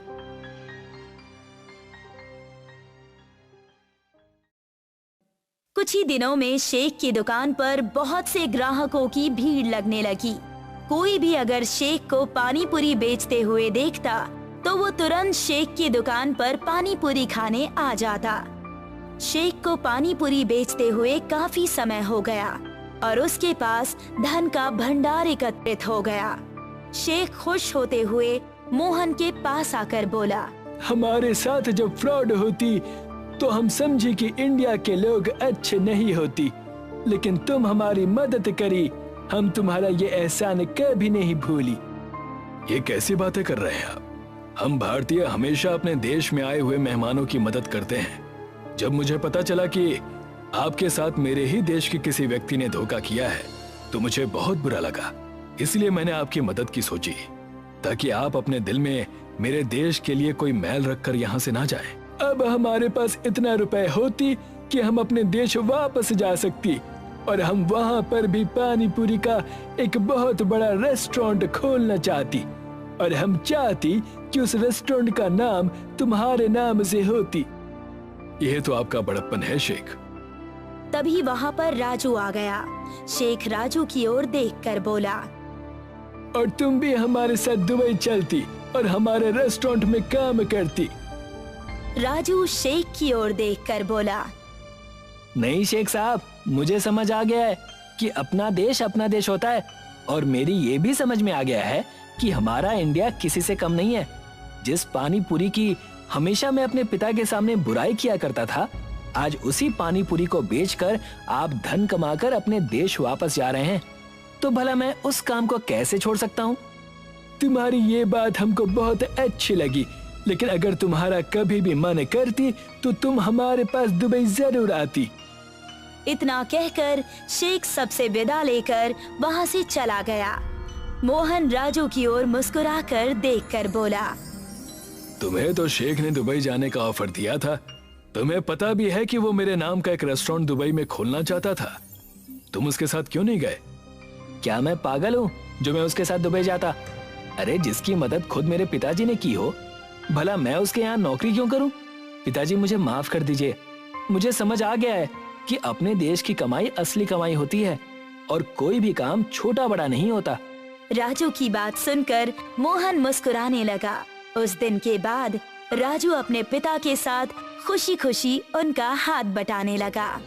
Speaker 1: कुछ ही दिनों में शेख की दुकान पर बहुत से ग्राहकों की भीड़ लगने लगी। कोई भी अगर शेख को पानी पूरी बेचते हुए देखता तो वो तुरंत शेख की दुकान पर पानी पूरी खाने आ जाता। शेख को पानी पूरी बेचते हुए काफी समय हो गया और उसके पास धन का भंडार एकत्रित हो गया। शेख खुश होते हुए मोहन के पास आकर बोला,
Speaker 2: हमारे साथ जब फ्रॉड होती तो हम समझे कि इंडिया के लोग अच्छे नहीं होती, लेकिन तुम हमारी मदद करी, हम तुम्हारा ये एहसान कभी नहीं भूली। ये कैसी बातें कर रहे हैं आप? हम भारतीय हमेशा अपने देश में आए हुए मेहमानों की मदद करते हैं। जब मुझे पता चला कि आपके साथ मेरे ही देश के किसी व्यक्ति ने धोखा किया है तो मुझे बहुत बुरा लगा। इसलिए मैंने आपकी मदद की सोची, ताकि आप अपने दिल में मेरे देश के लिए कोई मैल रखकर यहाँ से ना जाए। अब हमारे पास इतना रुपए होती कि हम अपने देश वापस जा सकती और हम वहाँ पर भी पानी पूरी का एक बहुत बड़ा रेस्टोरेंट खोलना चाहती और हम चाहती कि उस रेस्टोरेंट का नाम तुम्हारे नाम से होती। यह तो आपका बड़प्पन है शेख।
Speaker 1: तभी वहाँ पर राजू आ गया। शेख राजू की ओर देखकर बोला,
Speaker 2: और तुम भी हमारे साथ दुबई चलती और हमारे रेस्टोरेंट में काम करती।
Speaker 1: राजू शेख की ओर देखकर बोला,
Speaker 3: नहीं शेख साहब, मुझे समझ आ गया है कि अपना देश होता है, और मेरी ये भी समझ में आ गया है कि हमारा इंडिया किसी से कम नहीं है। जिस पानी पूरी की हमेशा मैं अपने पिता के सामने बुराई किया करता था, आज उसी पानी पूरी को बेचकर आप धन कमाकर अपने देश वापस जा रहे हैं, तो भला मैं उस काम को कैसे छोड़ सकता हूँ?
Speaker 2: तुम्हारी ये बात हमको बहुत अच्छी लगी, लेकिन अगर तुम्हारा कभी भी मन करती तो तुम हमारे पास दुबई जरूर आती।
Speaker 1: इतना कहकर शेख सबसे विदा लेकर वहाँ से चला गया। मोहन राजू की ओर मुस्कुराकर देखकर बोला,
Speaker 2: तुम्हें तो शेख ने दुबई जाने का ऑफर दिया था। तुम्हें पता भी है कि वो मेरे नाम का एक रेस्टोरेंट दुबई में खोलना चाहता था। तुम उसके साथ क्यों नहीं गए?
Speaker 3: क्या मैं पागल हूँ जो मैं उसके साथ दुबई जाता? अरे जिसकी मदद खुद मेरे पिताजी ने की हो, भला मैं उसके यहाँ नौकरी क्यों करूँ? पिताजी मुझे माफ कर दीजिए। मुझे समझ आ गया है कि अपने देश की कमाई असली कमाई होती है और कोई भी काम छोटा बड़ा नहीं होता।
Speaker 1: राजू की बात सुनकर मोहन मुस्कुराने लगा। उस दिन के बाद राजू अपने पिता के साथ खुशी खुशी उनका हाथ बटाने लगा।